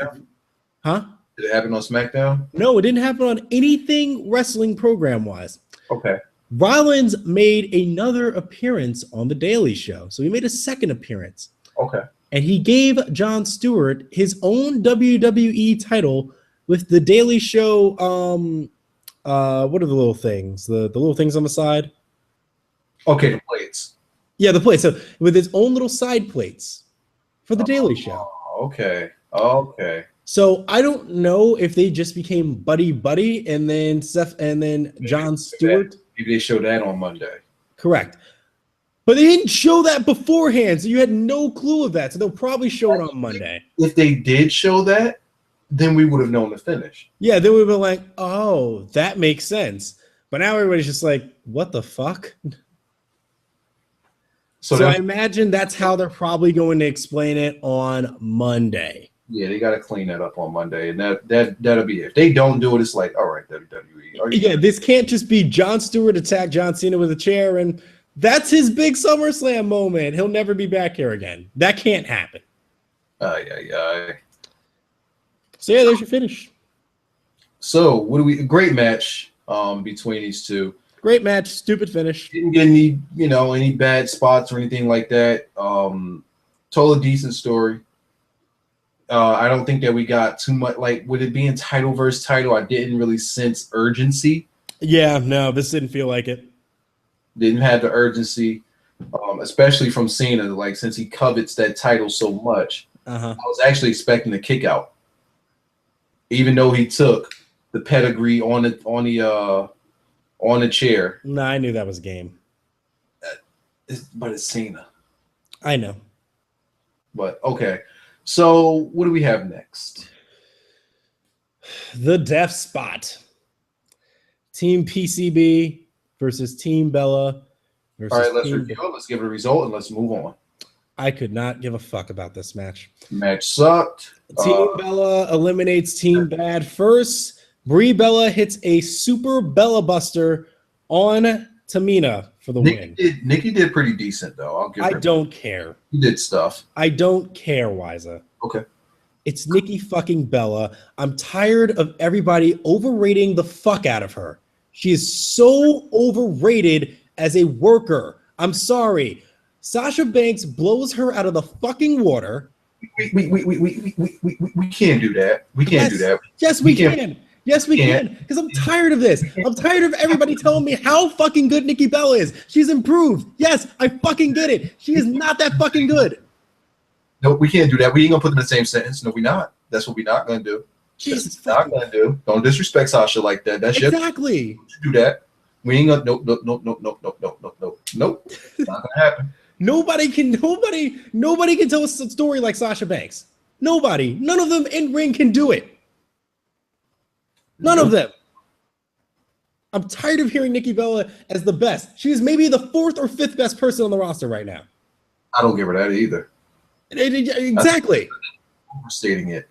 huh? Did it happen on SmackDown? No, it didn't happen on anything wrestling program-wise. Okay. Rollins made another appearance on The Daily Show. So he made a second appearance. Okay. And he gave Jon Stewart his own WWE title with The Daily Show. What are the little things? The little things on the side? Okay, the plates. Yeah, the plates. So with his own little side plates for The Daily Show. Okay. So I don't know if they just became buddy, and then Seth and then Jon Stewart. Maybe they showed that on Monday. Correct. But they didn't show that beforehand, so you had no clue of that. So they'll probably show it on Monday. If they did show that, then we would have known the finish. Yeah, then we would have been like, oh, that makes sense. But now everybody's just like, what the fuck? So I imagine that's how they're probably going to explain it on Monday. Yeah, they got to clean that up on Monday, and that'll be it. If they don't do it, it's like, all right, WWE. Yeah, this can't just be Jon Stewart attack John Cena with a chair, and that's his big SummerSlam moment. He'll never be back here again. That can't happen. So yeah, there's your finish. So great match between these two. Great match, stupid finish. Didn't get any bad spots or anything like that. Told a decent story. I don't think that we got too much, like, with it being title versus title, I didn't really sense urgency. Yeah, no, this didn't feel like it. Didn't have the urgency, especially from Cena, like, since he covets that title so much. I was actually expecting a kick out, even though he took the pedigree on the chair. No, I knew that was game. But it's Cena. I know. But okay. So what do we have next? The Death Spot. Team PCB versus Team Bella. All right, let's review it. Let's give it a result and let's move on. I could not give a fuck about this match. Match sucked. Team Bella eliminates Team Bad first. Brie Bella hits a super Bella Buster on Tamina for the win. Nikki did pretty decent, though. I don't care. He did stuff. I don't care, Wiza. Okay. It's Nikki fucking Bella. I'm tired of everybody overrating the fuck out of her. She is so overrated as a worker. I'm sorry. Sasha Banks blows her out of the fucking water. We can't do that. We can't do that. Yes, we can. Yes, we can. Because I'm tired of this. I'm tired of everybody telling me how fucking good Nikki Bella is. She's improved. Yes, I fucking get it. She is not that fucking good. No, we can't do that. We ain't gonna put it in the same sentence. No, we not. That's what we're not gonna do. Jesus, not gonna do. Don't disrespect Sasha like that. That's exactly. Don't do that. We ain't gonna. Nope. Nope. It's not gonna happen. Nobody can tell us a story like Sasha Banks. Nobody. None of them in ring can do it. None of them. I'm tired of hearing Nikki Bella as the best. She is maybe the 4th or 5th best person on the roster right now. I don't give her that either. Exactly. Overstating it.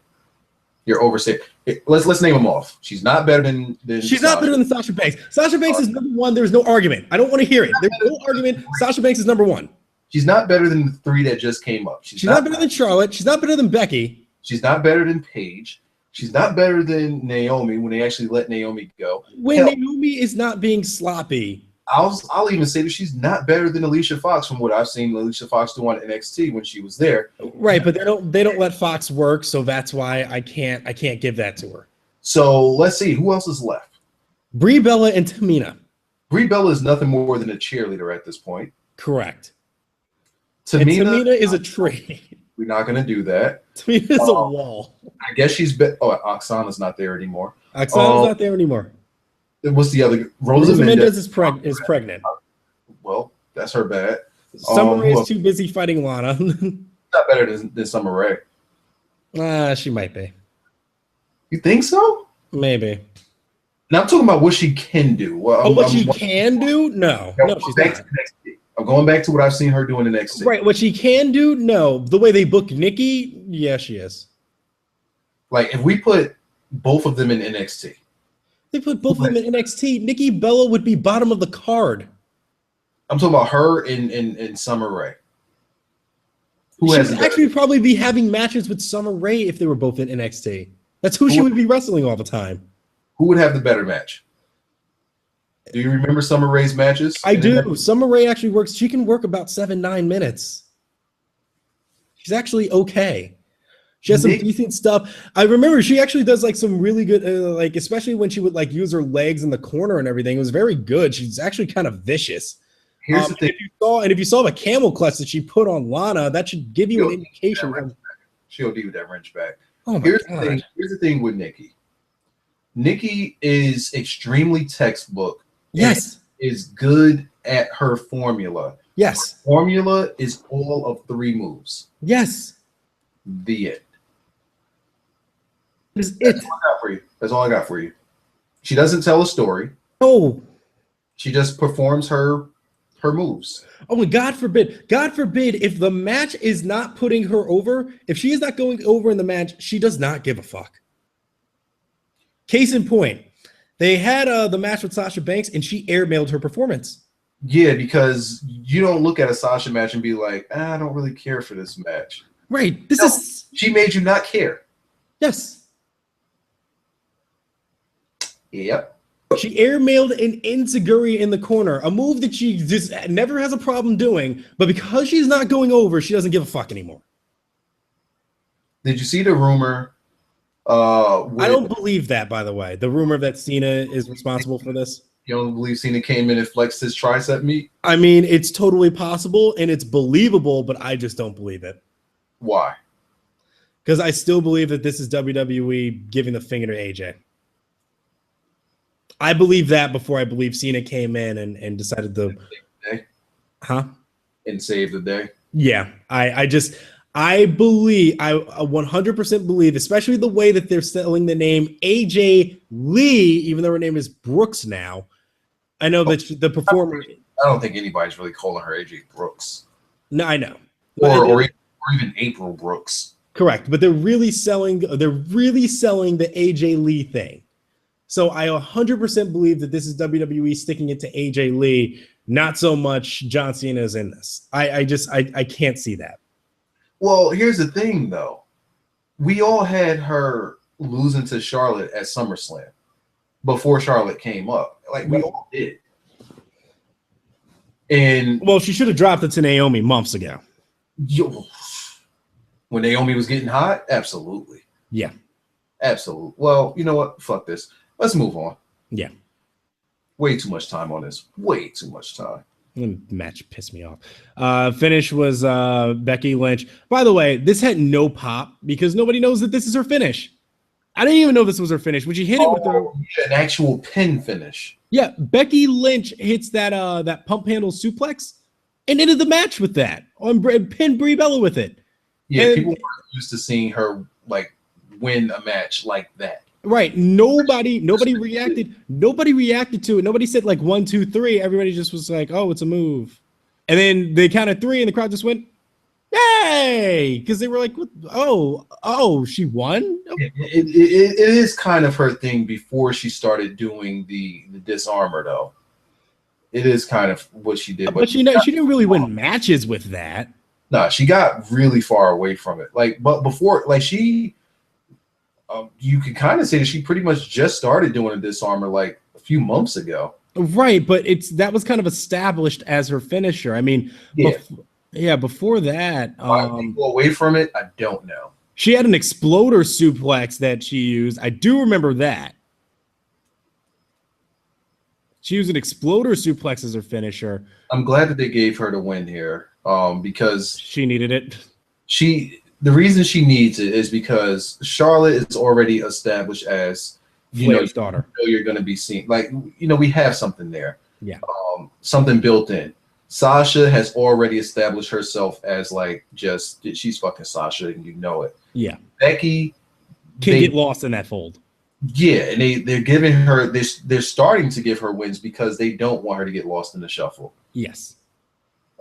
You're overstating. Let's name them off. She's not better than She's not better than Sasha Banks. Sasha Banks is number one. There's no argument. I don't want to hear it. There's no argument. Sasha Banks is number one. She's not better than the three that just came up. She's not better than Charlotte. She's not better than Becky. She's not better than Paige. She's not better than Naomi when they actually let Naomi go. When Naomi is not being sloppy. I'll even say that she's not better than Alicia Fox from what I've seen Alicia Fox do on NXT when she was there. Right, but they don't let Fox work, so that's why I can't give that to her. So let's see who else is left. Brie Bella and Tamina. Brie Bella is nothing more than a cheerleader at this point. Correct. Tamina is a tree. We're not going to do that. Tamina is a wall. I guess she's Oksana's not there anymore. Oksana's not there anymore. What's the other? Rosa Mendez is pregnant. Well, that's her bad. Summer Rae is too busy fighting Lana. Not better than Summer Rae. She might be. You think so? Maybe. Now I'm talking about what she can do. Well, what she can do? No, she's not. I'm going back to what I've seen her do in the NXT. Right, what she can do? No. The way they book Nikki, yeah, she is. Like if we put both of them in NXT. They put both of them in NXT. Nikki Bella would be bottom of the card. I'm talking about her in Summer Rae. She would actually probably be having matches with Summer Rae if they were both in NXT. That's who she would be wrestling all the time. Who would have the better match? Do you remember Summer Rae's matches? I do. Summer Rae actually works. She can work about 7-9 minutes. She's actually okay. She has some decent stuff. I remember she actually does like some really good, especially when she would like use her legs in the corner and everything. It was very good. She's actually kind of vicious. Here's the thing. If you saw the camel clutch that she put on Lana, that should give you an indication. She'll do that wrench back. Oh my God. Here's the thing with Nikki. Nikki is extremely textbook. Yes. Is good at her formula. Yes. Her formula is all of 3 moves. Yes. The end. That's all I got for you. That's all I got for you. She doesn't tell a story. Oh. She just performs her moves. Oh, and God forbid if the match is not putting her over, if she is not going over in the match, she does not give a fuck. Case in point, they had the match with Sasha Banks and she airmailed her performance. Yeah, because you don't look at a Sasha match and be like, I don't really care for this match. Right. She made you not care. Yes. Yep. She airmailed an enziguri in the corner, a move that she just never has a problem doing, but because she's not going over, she doesn't give a fuck anymore. Did you see the rumor? I don't believe that, by the way. The rumor that Cena is responsible for this. You don't believe Cena came in and flexed his tricep meat? I mean, it's totally possible and it's believable, but I just don't believe it. Why? Because I still believe that this is WWE giving the finger to AJ. I believe that before I believe Cena came in and decided to... And save the day? Yeah. I believe, I 100% believe, especially the way that they're selling the name AJ Lee, even though her name is Brooks now. I know that the performer... I don't think anybody's really calling her AJ Brooks. No, I know. Or even April Brooks. Correct, but they're really selling the AJ Lee thing. So I 100% believe that this is WWE sticking it to AJ Lee, not so much John Cena is in this. I can't see that. Well, here's the thing, though. We all had her losing to Charlotte at SummerSlam before Charlotte came up. Like, we all did. And well, she should have dropped it to Naomi months ago. When Naomi was getting hot? Absolutely. Yeah. Absolutely. Well, you know what? Fuck this. Let's move on. Yeah. Way too much time on this. Way too much time. The match pissed me off. Finish was Becky Lynch. By the way, this had no pop because nobody knows that this is her finish. I didn't even know this was her finish. When she hit it with her an actual pin finish. Yeah, Becky Lynch hits that pump handle suplex and ended the match with that. Pinned Brie Bella with it. Yeah, people weren't used to seeing her like win a match like that. Right. Nobody reacted. Nobody reacted to it. Nobody said like 1, 2, 3. Everybody just was like, oh, it's a move. And then they counted 3 and the crowd just went, Yay! Because they were like, what? Oh, she won? It is kind of her thing before she started doing the disarmor, though. It is kind of what she did. But she didn't really win matches with that. No, she got really far away from it. But before, she, you can kind of say that she pretty much just started doing a disarmor like a few months ago. Right, but that was kind of established as her finisher. I mean, before that, why they go away from it, I don't know. She had an exploder suplex that she used. I do remember that. She used an exploder suplex as her finisher. I'm glad that they gave her the win here, because she needed it. The reason she needs it is because Charlotte is already established as Flair's daughter. You're going to be seen. We have something there. Yeah. Something built in. Sasha has already established herself as she's fucking Sasha, and you know it. Yeah. Becky can get lost in that fold. Yeah, and they're giving her this. They're starting to give her wins because they don't want her to get lost in the shuffle. Yes.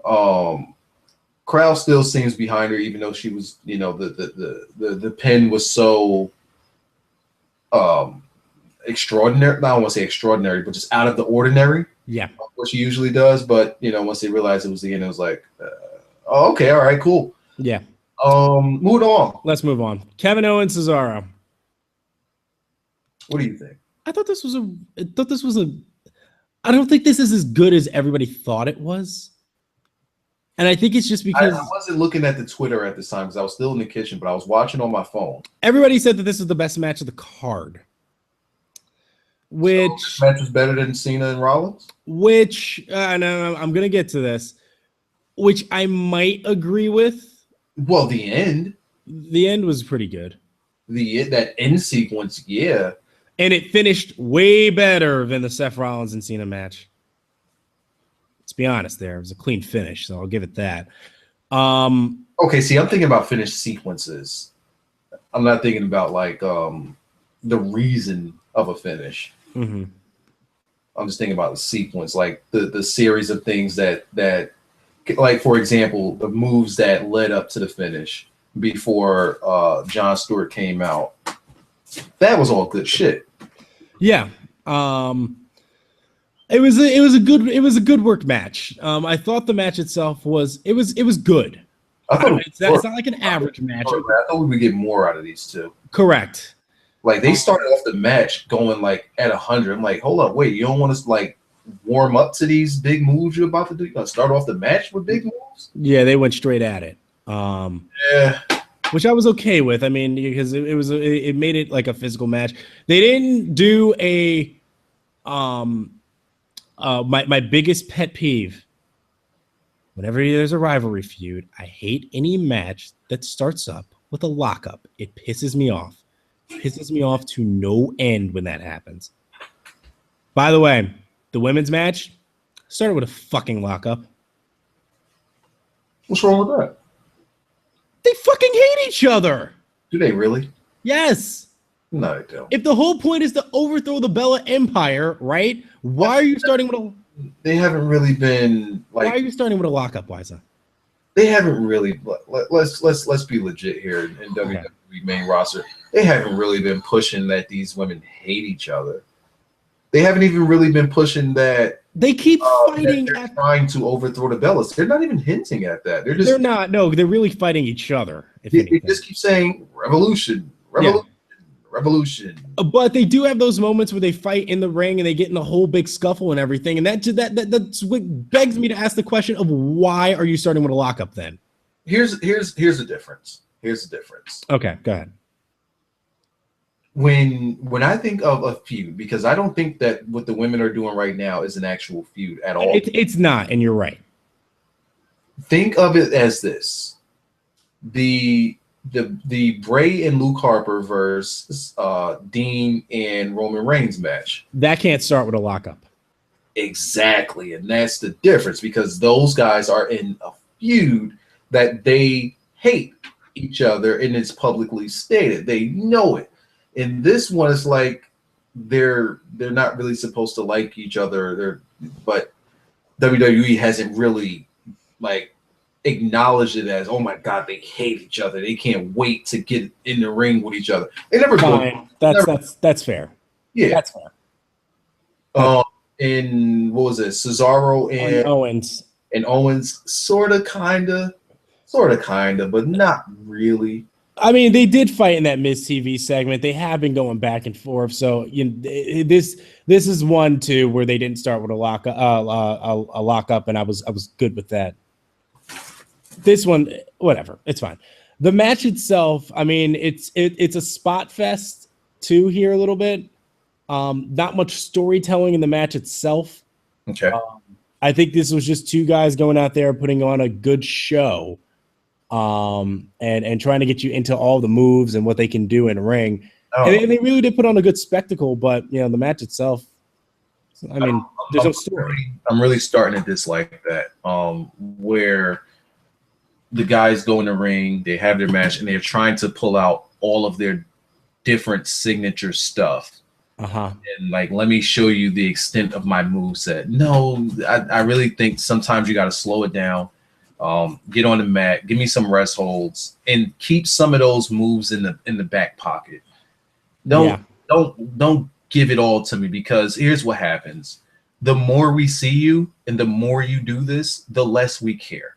Crowd still seems behind her, even though she was, the pin was so extraordinary. I don't want to say extraordinary, but just out of the ordinary. Yeah. What she usually does, but once they realized it was the end, it was like, oh, okay, all right, cool. Yeah. Move on. Let's move on. Kevin Owens, Cesaro. What do you think? I don't think this is as good as everybody thought it was. And I think it's just because I wasn't looking at the Twitter at this time because I was still in the kitchen, but I was watching on my phone. Everybody said that this is the best match of the card. Which this match was better than Cena and Rollins? No, I'm gonna get to this. Which I might agree with. Well, the end was pretty good. That end sequence, yeah. And it finished way better than the Seth Rollins and Cena match. Let's be honest there. It was a clean finish, so I'll give it that. Okay, see, I'm thinking about finished sequences. I'm not thinking about the reason of a finish. Mm-hmm. I'm just thinking about the sequence, like the series of things that for example, the moves that led up to the finish before Jon Stewart came out. That was all good shit. Yeah. It was a good work match. I thought the match itself was good. It's not like an average match. I thought we would get more out of these two. Correct. They started off the match going at 100. I'm like, hold up, wait, you don't want us to warm up to these big moves you're about to do? You're gonna start off the match with big moves? Yeah, they went straight at it. Yeah. Which I was okay with. I mean, because it made it like a physical match. They didn't do a my biggest pet peeve. Whenever there's a rivalry feud, I hate any match that starts up with a lockup. It pisses me off. It pisses me off to no end when that happens. By the way, the women's match started with a fucking lockup. What's wrong with that? They fucking hate each other. Do they really? Yes. No, they don't. If the whole point is to overthrow the Bella Empire, right? Why are you starting with a... They haven't really been Why are you starting with a lockup, Liza? They haven't really... Let's be legit here in WWE main roster. They haven't really been pushing that these women hate each other. They haven't even really been pushing that... They keep fighting they're trying to overthrow the Bellas. They're not even hinting at that. They're not. No, they're really fighting each other. They just keep saying revolution. But they do have those moments where they fight in the ring and they get in a whole big scuffle and everything. And that's what begs me to ask the question of why are you starting with a lockup then? Here's the difference. Okay, go ahead. When I think of a feud, because I don't think that what the women are doing right now is an actual feud at all. It's not, and you're right. Think of it as this: the Bray and Luke Harper versus Dean and Roman Reigns match. That can't start with a lockup. Exactly, and that's the difference because those guys are in a feud that they hate each other, and it's publicly stated. They know it. In this one, it's like they're not really supposed to like each other. But WWE hasn't really acknowledged it as, oh my God, they hate each other. They can't wait to get in the ring with each other. They never Fine. That's fair. Yeah. That's fair. In what was it? Cesaro and Owens, sort of, kind of, but not really. I mean, they did fight in that Miz TV segment. They have been going back and forth. So this is one too where they didn't start with a lockup, and I was good with that. This one, whatever, it's fine. The match itself, I mean, it's a spot fest too here a little bit. Not much storytelling in the match itself. Okay. I think this was just two guys going out there putting on a good show, and trying to get you into all the moves and what they can do in a ring. And they really did put on a good spectacle, but the match itself, I mean, there's no story. I'm really starting to dislike that, where the guys go in the ring, they have their match, and they're trying to pull out all of their different signature stuff. And like, let me show you the extent of my moveset. No, I really think sometimes you got to slow it down. Get on the mat, give me some rest holds, and keep some of those moves in the back pocket. Don't give it all to me, because here's what happens. The more we see you and the more you do this, the less we care.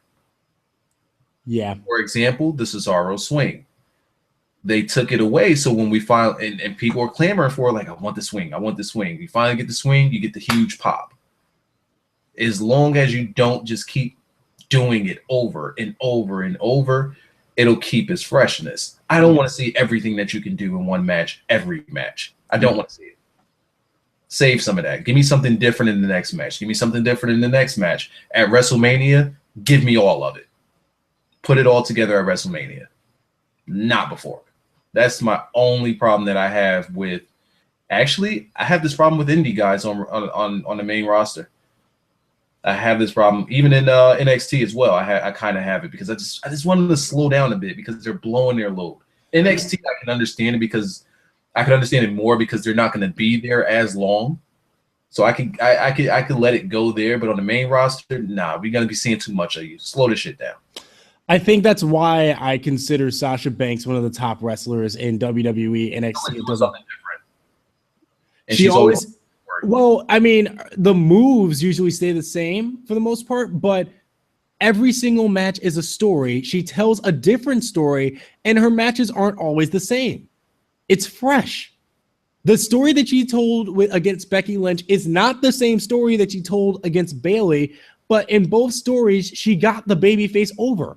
Yeah. For example, the Cesaro swing. They took it away. So when we finally, and people are clamoring for, like, I want the swing. I want the swing. You finally get the swing, you get the huge pop. As long as you don't just keep doing it over and over and over, it'll keep its freshness. I don't want to see everything that you can do in one match, every match. I don't want to see it. Save some of that. Give me something different in the next match. Give me something different in the next match. At WrestleMania, give me all of it. Put it all together at WrestleMania. Not before. That's my only problem that I have with. Actually, I have this problem with indie guys on the main roster. I have this problem even in NXT as well. I kind of have it, because I just wanted to slow down a bit, because they're blowing their load. NXT, I can understand it, because I can understand it more because they're not going to be there as long. So I could let it go there, but on the main roster, nah, we're going to be seeing too much of you. Slow this shit down. I think that's why I consider Sasha Banks one of the top wrestlers in WWE NXT. Something different. And she always, well, I mean, the moves usually stay the same for the most part, but every single match is a story. She tells a different story, and her matches aren't always the same. It's fresh. The story that she told against Becky Lynch is not the same story that she told against Bayley, but in both stories, she got the babyface over.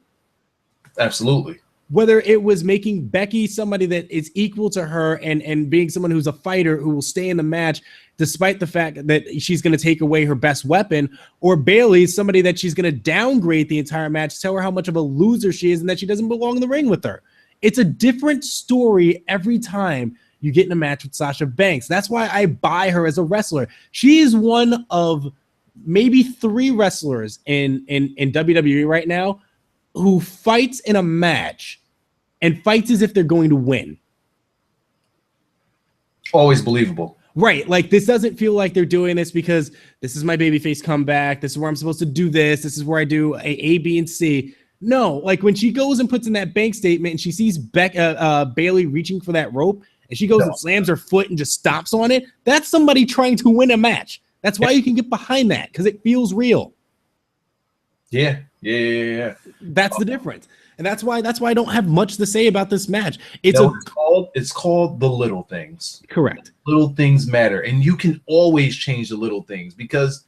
Absolutely. Whether it was making Becky somebody that is equal to her and being someone who's a fighter who will stay in the match despite the fact that she's going to take away her best weapon, or Bayley, somebody that she's going to downgrade the entire match, tell her how much of a loser she is and that she doesn't belong in the ring with her. It's a different story every time you get in a match with Sasha Banks. That's why I buy her as a wrestler. She is one of maybe 3 wrestlers in WWE right now who fights in a match and fights as if they're going to win. Always believable. Right. Like, this doesn't feel like they're doing this because this is my babyface comeback. This is where I'm supposed to do this. This is where I do A, B, and C. No, like when she goes and puts in that bank statement and she sees Bayley reaching for that rope and she goes and slams her foot and just stops on it, that's somebody trying to win a match. That's why you can get behind that, because it feels real. Yeah. That's the difference. And that's why I don't have much to say about this match. It's called the little things. Correct. Little things matter. And you can always change the little things, because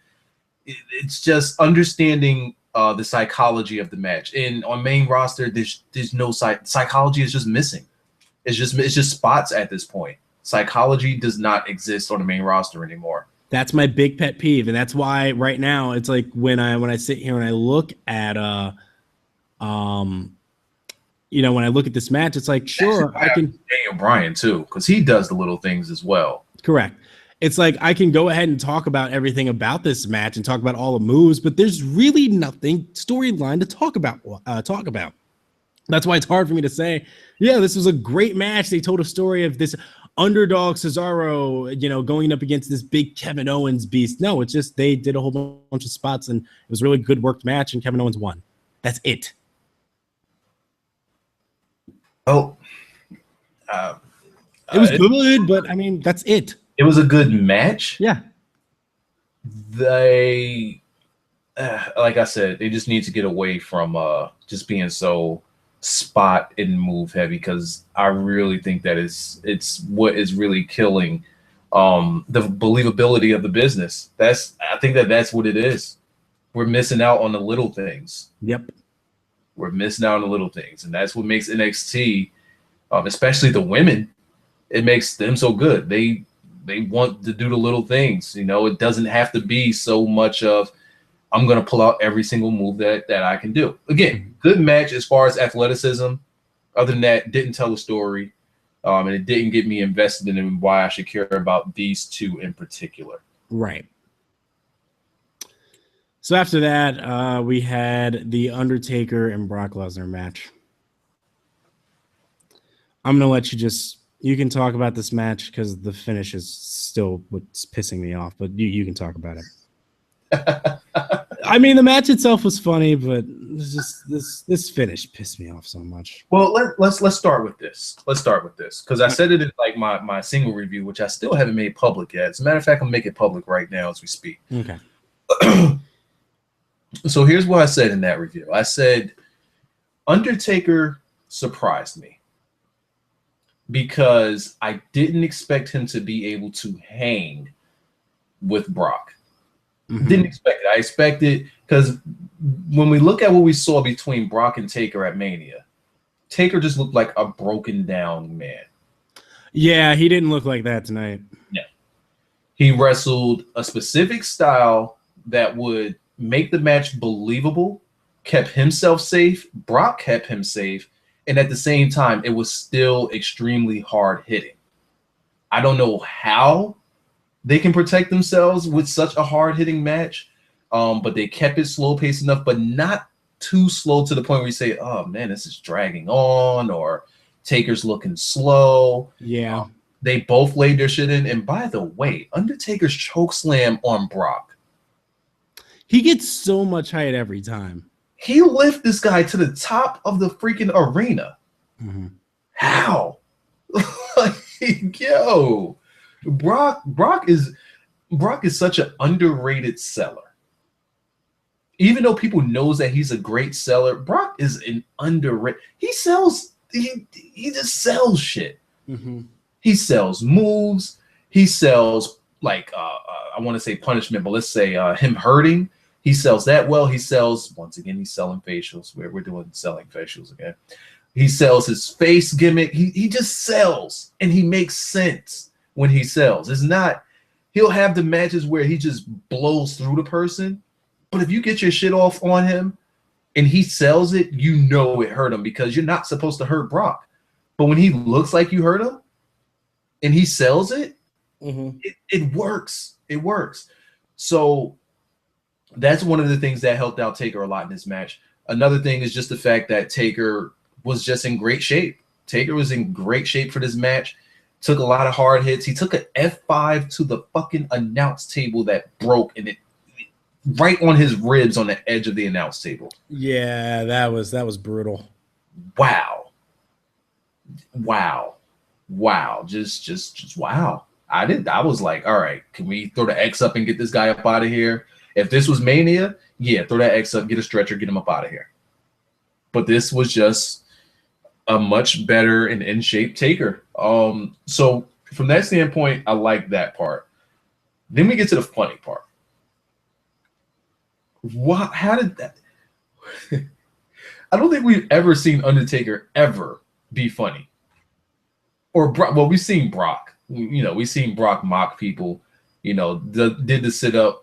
it's just understanding the psychology of the match. And on main roster, there's no psychology is just missing. It's just spots at this point. Psychology does not exist on the main roster anymore. That's my big pet peeve, and that's why right now it's like when I sit here and I look at when I look at this match, it's like, sure, I can Daniel Bryan too, because he does the little things as well. Correct. It's like I can go ahead and talk about everything about this match and talk about all the moves, but there's really nothing storyline to talk about. That's why it's hard for me to say, yeah, this was a great match. They told a story of this underdog Cesaro, going up against this big Kevin Owens beast. No, it's just they did a whole bunch of spots and it was a really good worked match and Kevin Owens won. That's it. Oh, It was good, but I mean, that's it. it was a good match. Yeah. They, like I said, they just need to get away from just being so spot and move heavy, because I really think that it's what is really killing the believability of the business. I think that's what it is. We're missing out on the little things. Yep. We're missing out on the little things, and that's what makes NXT, especially the women, it makes them so good. They want to do the little things. You know, it doesn't have to be so much of, I'm going to pull out every single move that I can do. Again, good match as far as athleticism. Other than that, didn't tell a story, and it didn't get me invested in why I should care about these two in particular. Right. So after that, we had the Undertaker and Brock Lesnar match. I'm going to let you can talk about this match because the finish is still what's pissing me off, but you can talk about it. I mean, the match itself was funny, but this finish pissed me off so much. Well, let's start with this. Let's start with this, because I said it in like my single review, which I still haven't made public yet. As a matter of fact, I'm making it public right now as we speak. Okay. So here's what I said in that review. I said, Undertaker surprised me because I didn't expect him to be able to hang with Brock. Mm-hmm. Didn't expect it. I expected, because when we look at what we saw between Brock and Taker at Mania, Taker just looked like a broken down man. Yeah, he didn't look like that tonight. Yeah. He wrestled a specific style that would make the match believable, kept himself safe, Brock kept him safe, and at the same time, it was still extremely hard hitting. I don't know how they can protect themselves with such a hard hitting match, but they kept it slow paced enough, but not too slow to the point where you say, oh man, this is dragging on, or Taker's looking slow. Yeah. They both laid their shit in. And by the way, Undertaker's chokeslam on Brock. He gets so much height every time. He lifts this guy to the top of the freaking arena. Mm-hmm. How? Like, yo, Brock is such an underrated seller. Even though people knows that he's a great seller, Brock is an underrated. He sells. He just sells shit. Mm-hmm. He sells moves. He sells like I want to say punishment, but let's say him hurting. He sells that well. He sells, once again, he's selling facials. We're doing selling facials again. He sells his face gimmick. He just sells, and he makes sense when he sells. It's not, he'll have the matches where he just blows through the person, but if you get your shit off on him and he sells it, you know it hurt him, because you're not supposed to hurt Brock. But when he looks like you hurt him and he sells it, mm-hmm. it works. It works. So that's one of the things that helped out Taker a lot in this match. Another thing is just the fact that Taker was just in great shape. Taker was in great shape for this match. Took a lot of hard hits. He took an F5 to the fucking announce table that broke, and it right on his ribs on the edge of the announce table. Yeah, that was brutal. Wow. Just wow. I was like, all right, can we throw the X up and get this guy up out of here? If this was Mania, yeah, throw that X up, get a stretcher, get him up out of here. But this was just a much better and in shape Taker. So from that standpoint, I like that part. Then we get to the funny part. How did that? I don't think we've ever seen Undertaker ever be funny. Or well, we've seen Brock. We've seen Brock mock people. Did the sit up,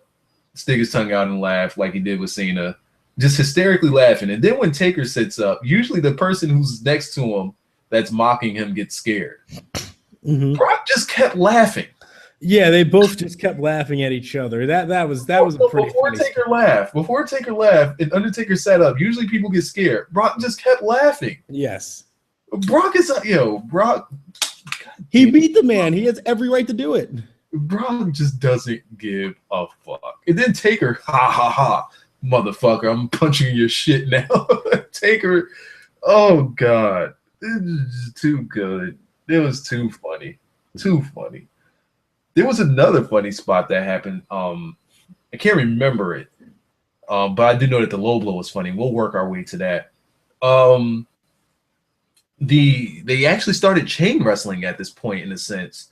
stick his tongue out and laugh like he did with Cena, just hysterically laughing. And then when Taker sits up, usually the person who's next to him that's mocking him gets scared. Mm-hmm. Brock just kept laughing. Yeah, they both just kept laughing at each other. That was a pretty before Taker laughed and Undertaker sat up, usually people get scared. Brock just kept laughing. Yes. Brock is Brock. He beat the man. He has every right to do it. Brock just doesn't give a fuck. And then Taker, ha ha ha. motherfucker, I'm punching your shit now. Taker, oh God. It was just too good. It was too funny. Too funny. There was another funny spot that happened. I can't remember it. But I do know that the low blow was funny. We'll work our way to that. They actually started chain wrestling at this point, in a sense.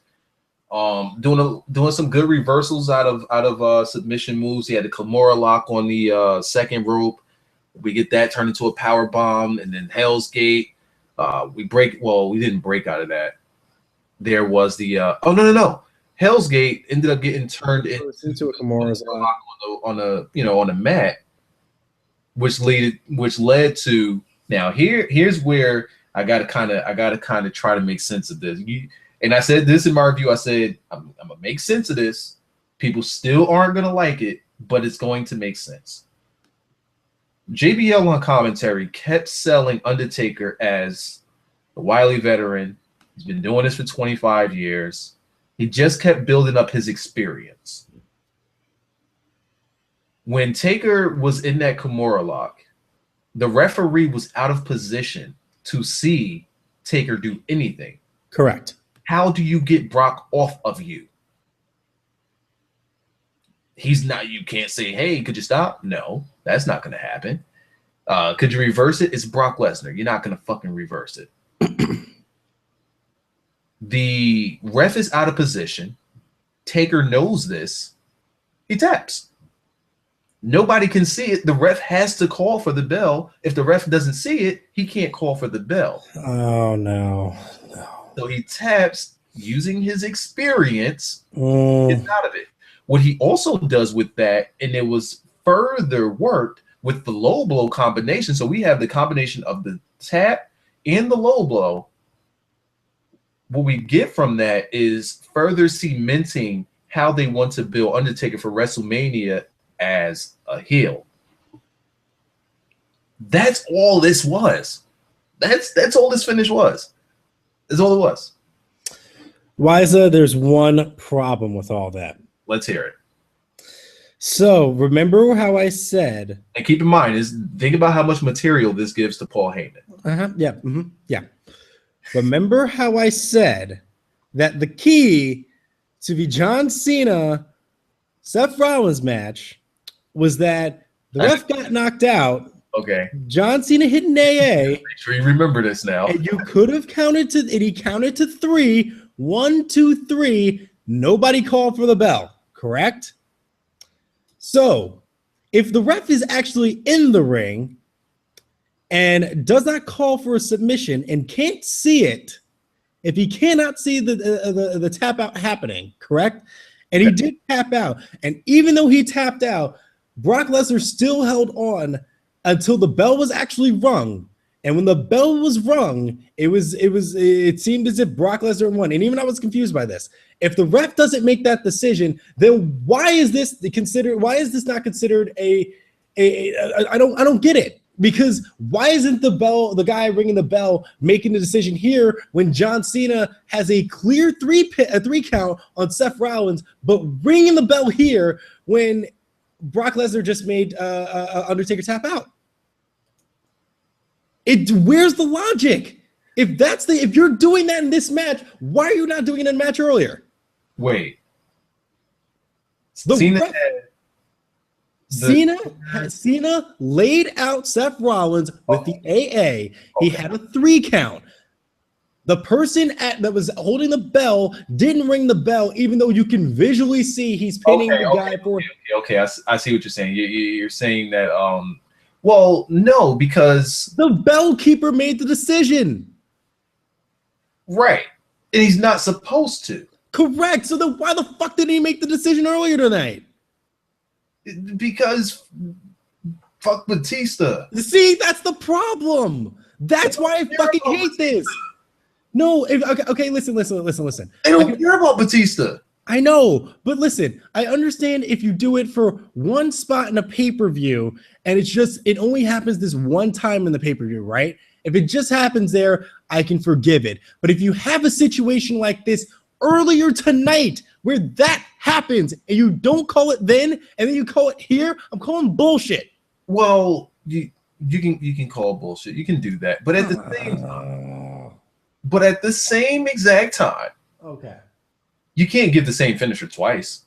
Doing some good reversals out of submission moves. He had the Kimura lock on the second rope. We get that turned into a power bomb, and then Hell's Gate. We didn't break out of that. There was the no. Hell's Gate ended up getting turned into a Kimura lock on a mat, which led to now here's where I gotta kind of try to make sense of this. And I said this in my review. I said I'm gonna make sense of this. People still aren't gonna like it, but it's going to make sense. JBL on commentary kept selling Undertaker as a wily veteran. He's been doing this for 25 years. He just kept building up his experience. When Taker was in that Kimura lock, the referee was out of position to see Taker do anything. Correct. How do you get Brock off of you? You can't say, hey, could you stop? No, that's not going to happen. Could you reverse it? It's Brock Lesnar. You're not going to fucking reverse it. The ref is out of position. Taker knows this. He taps. Nobody can see it. The ref has to call for the bell. If the ref doesn't see it, he can't call for the bell. Oh, no. So he taps using his experience. Gets out of it. What he also does with that, and it was further worked with the low blow combination. So we have the combination of the tap and the low blow. What we get from that is further cementing how they want to build Undertaker for WrestleMania as a heel. That's all this was. That's all this finish was. That's all it was. Wiza, there's one problem with all that. Let's hear it. So remember how I said, and keep in mind, think about how much material this gives to Paul Heyman. Yeah. Mm-hmm, yeah. Remember how I said that the key to the John Cena Seth Rollins match was that the ref got knocked out. Okay. John Cena hit an AA. Make sure you remember this now. And you could have counted to, and he counted to 3. 1, 2, 3. Nobody called for the bell. Correct? So, if the ref is actually in the ring and does not call for a submission and can't see it, if he cannot see the tap out happening, correct? And he did tap out. And even though he tapped out, Brock Lesnar still held on until the bell was actually rung. And when the bell was rung, it seemed as if Brock Lesnar won. And even I was confused by this. If the ref doesn't make that decision, then why is this not considered I don't get it. Because why isn't the guy ringing the bell making the decision here when John Cena has a clear 3 count on Seth Rollins, but ringing the bell here when Brock Lesnar just made Undertaker tap out? Where's the logic? If you're doing that in this match, why are you not doing it in a match earlier? Wait. Cena laid out Seth Rollins with the AA. He had a 3 count. The person that was holding the bell didn't ring the bell, even though you can visually see he's pinning the guy for. Okay, I see what you're saying. You're saying that. Well, no, because the bell keeper made the decision. Right, and he's not supposed to. Correct. So then, why the fuck didn't he make the decision earlier tonight? Because fuck Batista. See, that's the problem. That's why I fucking hate this. No, okay, listen. They don't care about Batista. I know, but listen, I understand if you do it for one spot in a pay-per-view and it only happens this one time in the pay-per-view, right? If it just happens there, I can forgive it. But if you have a situation like this earlier tonight where that happens and you don't call it then and then you call it here, I'm calling bullshit. Well, you can call bullshit. You can do that, but at the same exact time, okay. You can't give the same finisher twice.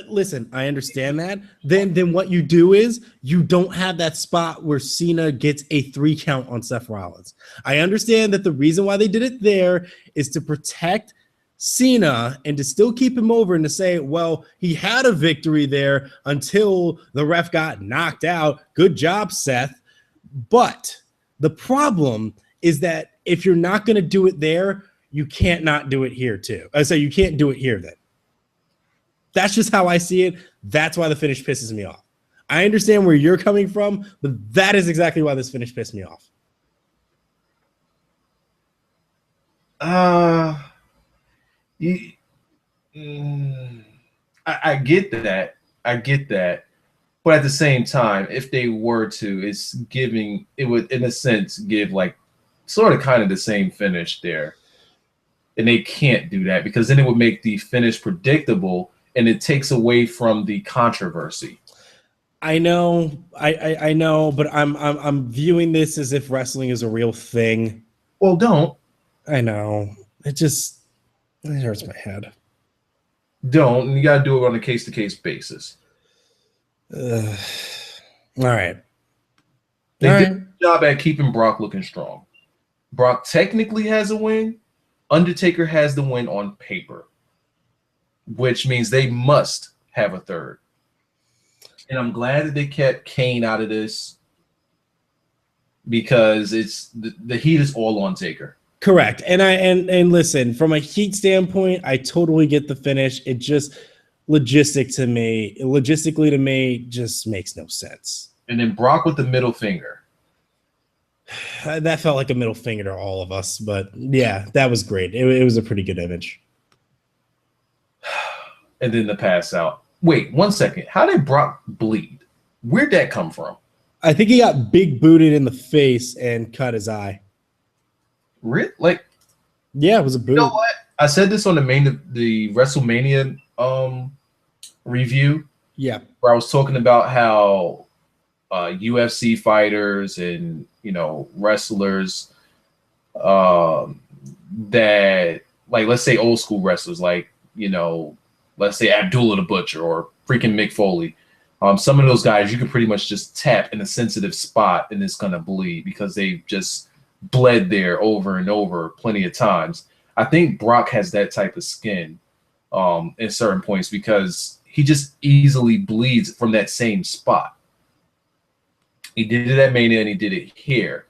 Listen, I understand that. Then what you do is you don't have that spot where Cena gets a 3 count on Seth Rollins. I understand that the reason why they did it there is to protect Cena and to still keep him over and to say, well, he had a victory there until the ref got knocked out. Good job, Seth. But the problem is that if you're not going to do it there, you can't not do it here too. I say you can't do it here then. That's just how I see it. That's why the finish pisses me off. I understand where you're coming from, but that is exactly why this finish pissed me off. I get that. I get that. But at the same time, if they were to, it would, in a sense, give like sort of kind of the same finish there. And they can't do that because then it would make the finish predictable and it takes away from the controversy. I know, I know, but I'm viewing this as if wrestling is a real thing. Well, don't. I know. It hurts my head. Don't. You got to do it on a case-to-case basis. All right. They did a good job at keeping Brock looking strong. Brock technically has a win. Undertaker has the win on paper, which means they must have a third. And I'm glad that they kept Kane out of this because it's the heat is all on Taker. Correct. And listen, from a heat standpoint, I totally get the finish. It just logistically to me, just makes no sense. And then Brock with the middle finger. That felt like a middle finger to all of us, but yeah, that was great. It was a pretty good image. And then the pass out. Wait, 1 second. How did Brock bleed? Where'd that come from? I think he got big booted in the face and cut his eye. Like, yeah, it was a boot. You know what? I said this on the WrestleMania review. Yeah, where I was talking about how UFC fighters and wrestlers that, like, let's say old school wrestlers, like let's say Abdullah the Butcher or freaking Mick Foley. Some of those guys you can pretty much just tap in a sensitive spot and it's gonna bleed because they just bled there over and over plenty of times. I think Brock has that type of skin in certain points because he just easily bleeds from that same spot. He did it at Mania and he did it here.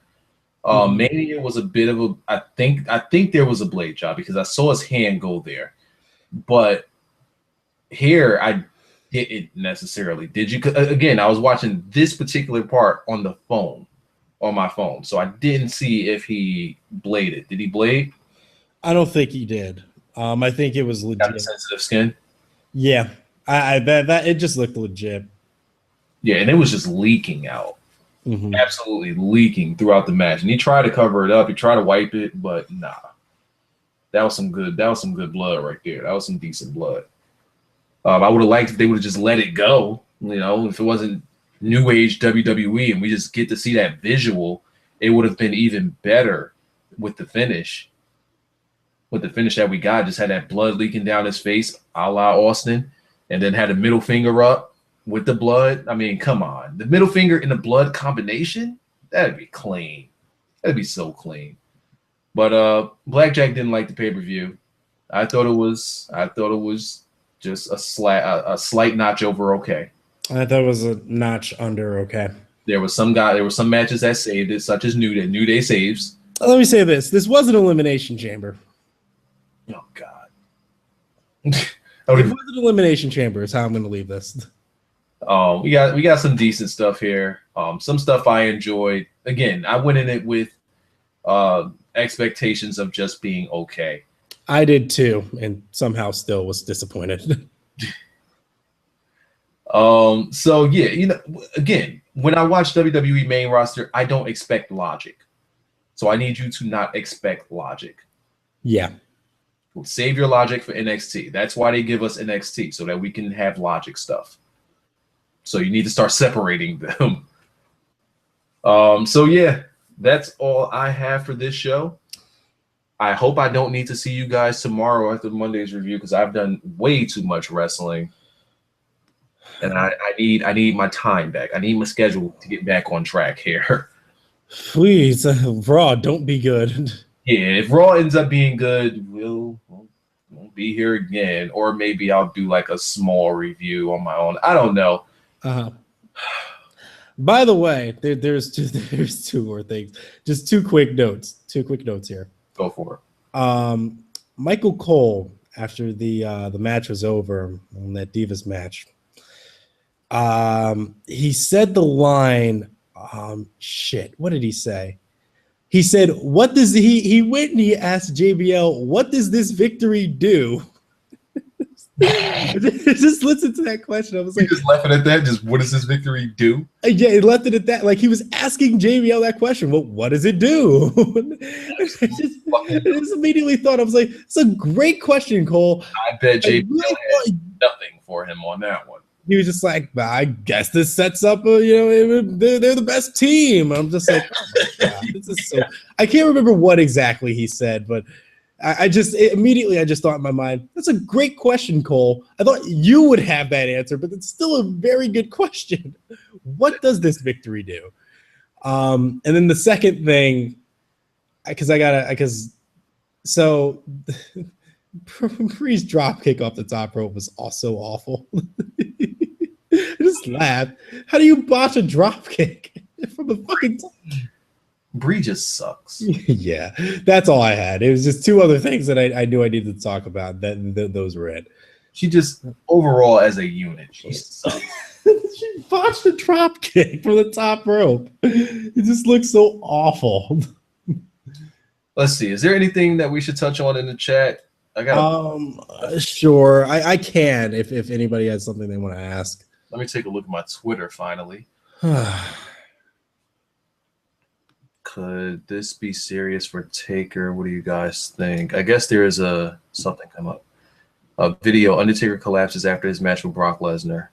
Mania was a bit of a, I think there was a blade job because I saw his hand go there. But here I didn't necessarily. Did you? Again, I was watching this particular part on my phone. So I didn't see if he bladed. Did he blade? I don't think he did. I think it was legit. Got sensitive skin? Yeah. I bet that it just looked legit. Yeah, and it was just leaking out. Mm-hmm. Absolutely leaking throughout the match. And he tried to cover it up. He tried to wipe it, but nah. That was some good blood right there. That was some decent blood. I would have liked if they would have just let it go. If it wasn't New Age WWE and we just get to see that visual, it would have been even better with the finish. With the finish that we got, just had that blood leaking down his face, a la Austin, and then had a middle finger up with the blood. I mean, come on. The middle finger and the blood combination, that'd be clean. That'd be so clean. But Blackjack didn't like the pay-per-view. I thought it was just a slight notch over okay. I thought it was a notch under okay. There were some matches that saved it, such as New Day saves. Let me say this. This was an elimination chamber. Oh God. It was an elimination chamber is how I'm gonna leave this. We got some decent stuff here. Some stuff I enjoyed. Again, I went in it with expectations of just being okay. I did too, and somehow still was disappointed. So yeah, again, when I watch WWE main roster, I don't expect logic. So I need you to not expect logic. Yeah. Save your logic for NXT. That's why they give us NXT, so that we can have logic stuff. So you need to start separating them So yeah, that's all I have for this show. I hope I don't need to see you guys tomorrow after Monday's review because I've done way too much wrestling, and I need my time back. I need my schedule to get back on track here. Please, Raw, don't be good. Yeah, if Raw ends up being good, we'll be here again, or maybe I'll do like a small review on my own. I don't know. By the way, there's two more things. Just two quick notes. Here. Go for it. Michael Cole, after the match was over on that Divas match, he said the line, what did he say? He said, what does he went and he asked JBL, what does this victory do? Just listen to that question. I was like, just laughing at that. Just what does this victory do? Yeah, he left it at that. Like he was asking JBL that question. Well, what does it do? I just immediately thought, I was like, it's a great question, Cole. I bet JBL had nothing for him on that one. He was just like, I guess this sets up they're the best team. I'm just like, oh my God, this is so. I can't remember what exactly he said, but I just thought in my mind, that's a great question, Cole. I thought you would have that answer, but it's still a very good question. What does this victory do? And then the second thing, so Bree's drop kick off the top rope was also awful. I just laughed. How do you botch a drop kick from the fucking top? Brie just sucks. Yeah, that's all I had. It was just two other things that I knew I needed to talk about. Those were it. She just, overall as a unit, she sucks. She botched the drop kick from the top rope. It just looks so awful. Let's see. Is there anything that we should touch on in the chat? I got. Sure. I can if anybody has something they want to ask. Let me take a look at my Twitter finally. Could this be serious for Taker? What do you guys think? I guess there is something come up. A video, Undertaker collapses after his match with Brock Lesnar.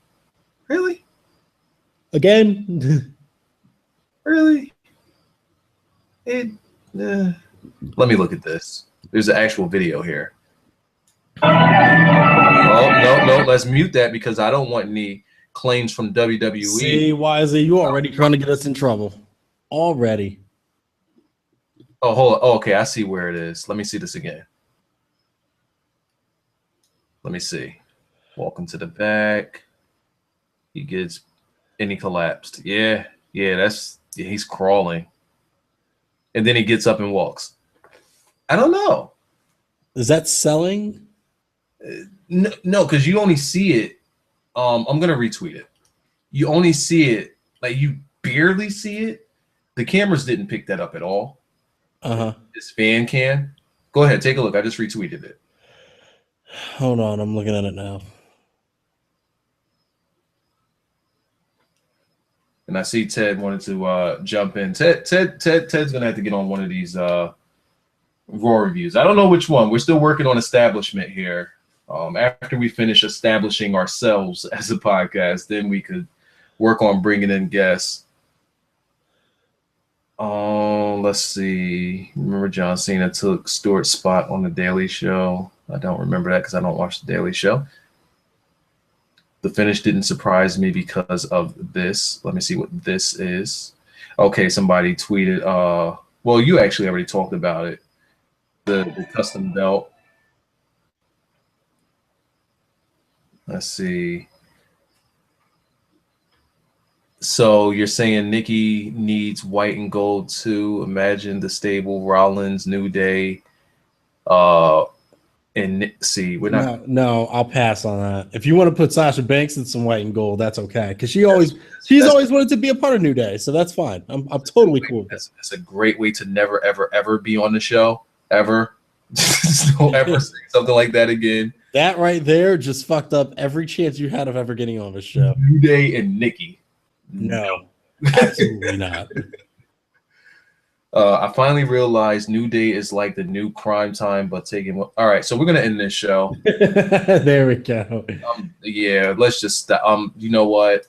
Really? Again? Really? Let me look at this. There's an actual video here. Oh, no. Let's mute that because I don't want any claims from WWE. See, Wisely, you already trying to get us in trouble. Already. Oh, hold on. Oh, okay, I see where it is. Let me see this again. Let me see. Walking to the back. He gets, and he collapsed. Yeah, he's crawling. And then he gets up and walks. I don't know. Is that selling? No, because you only see it. I'm going to retweet it. You only see it, like you barely see it. The cameras didn't pick that up at all. This fan can. Go ahead, take a look. I just retweeted it. Hold on, I'm looking at it now. And I see Ted wanted to jump in. Ted's gonna have to get on one of these Raw reviews. I don't know which one. We're still working on establishment here. After we finish establishing ourselves as a podcast, then we could work on bringing in guests. Let's see. Remember John Cena took Stewart's spot on the Daily Show? I don't remember that because I don't watch the Daily Show. The finish didn't surprise me because of this. Let me see what this is. Okay, somebody tweeted. Well, you actually already talked about it. The custom belt. Let's see. So you're saying Nikki needs white and gold too. Imagine the stable Rollins, New Day, and see, we're not. No, I'll pass on that. If you want to put Sasha Banks in some white and gold, that's okay. Because she's always wanted to be a part of New Day, so that's fine. I'm totally cool with that. That's a great way to never ever be on the show ever. Don't ever say something like that again. That right there just fucked up every chance you had of ever getting on the show. New Day and Nikki. No, absolutely not. I finally realized New Day is like the new Crime Time, but taking. All right, so we're gonna end this show. There we go. Yeah, let's just. You know what?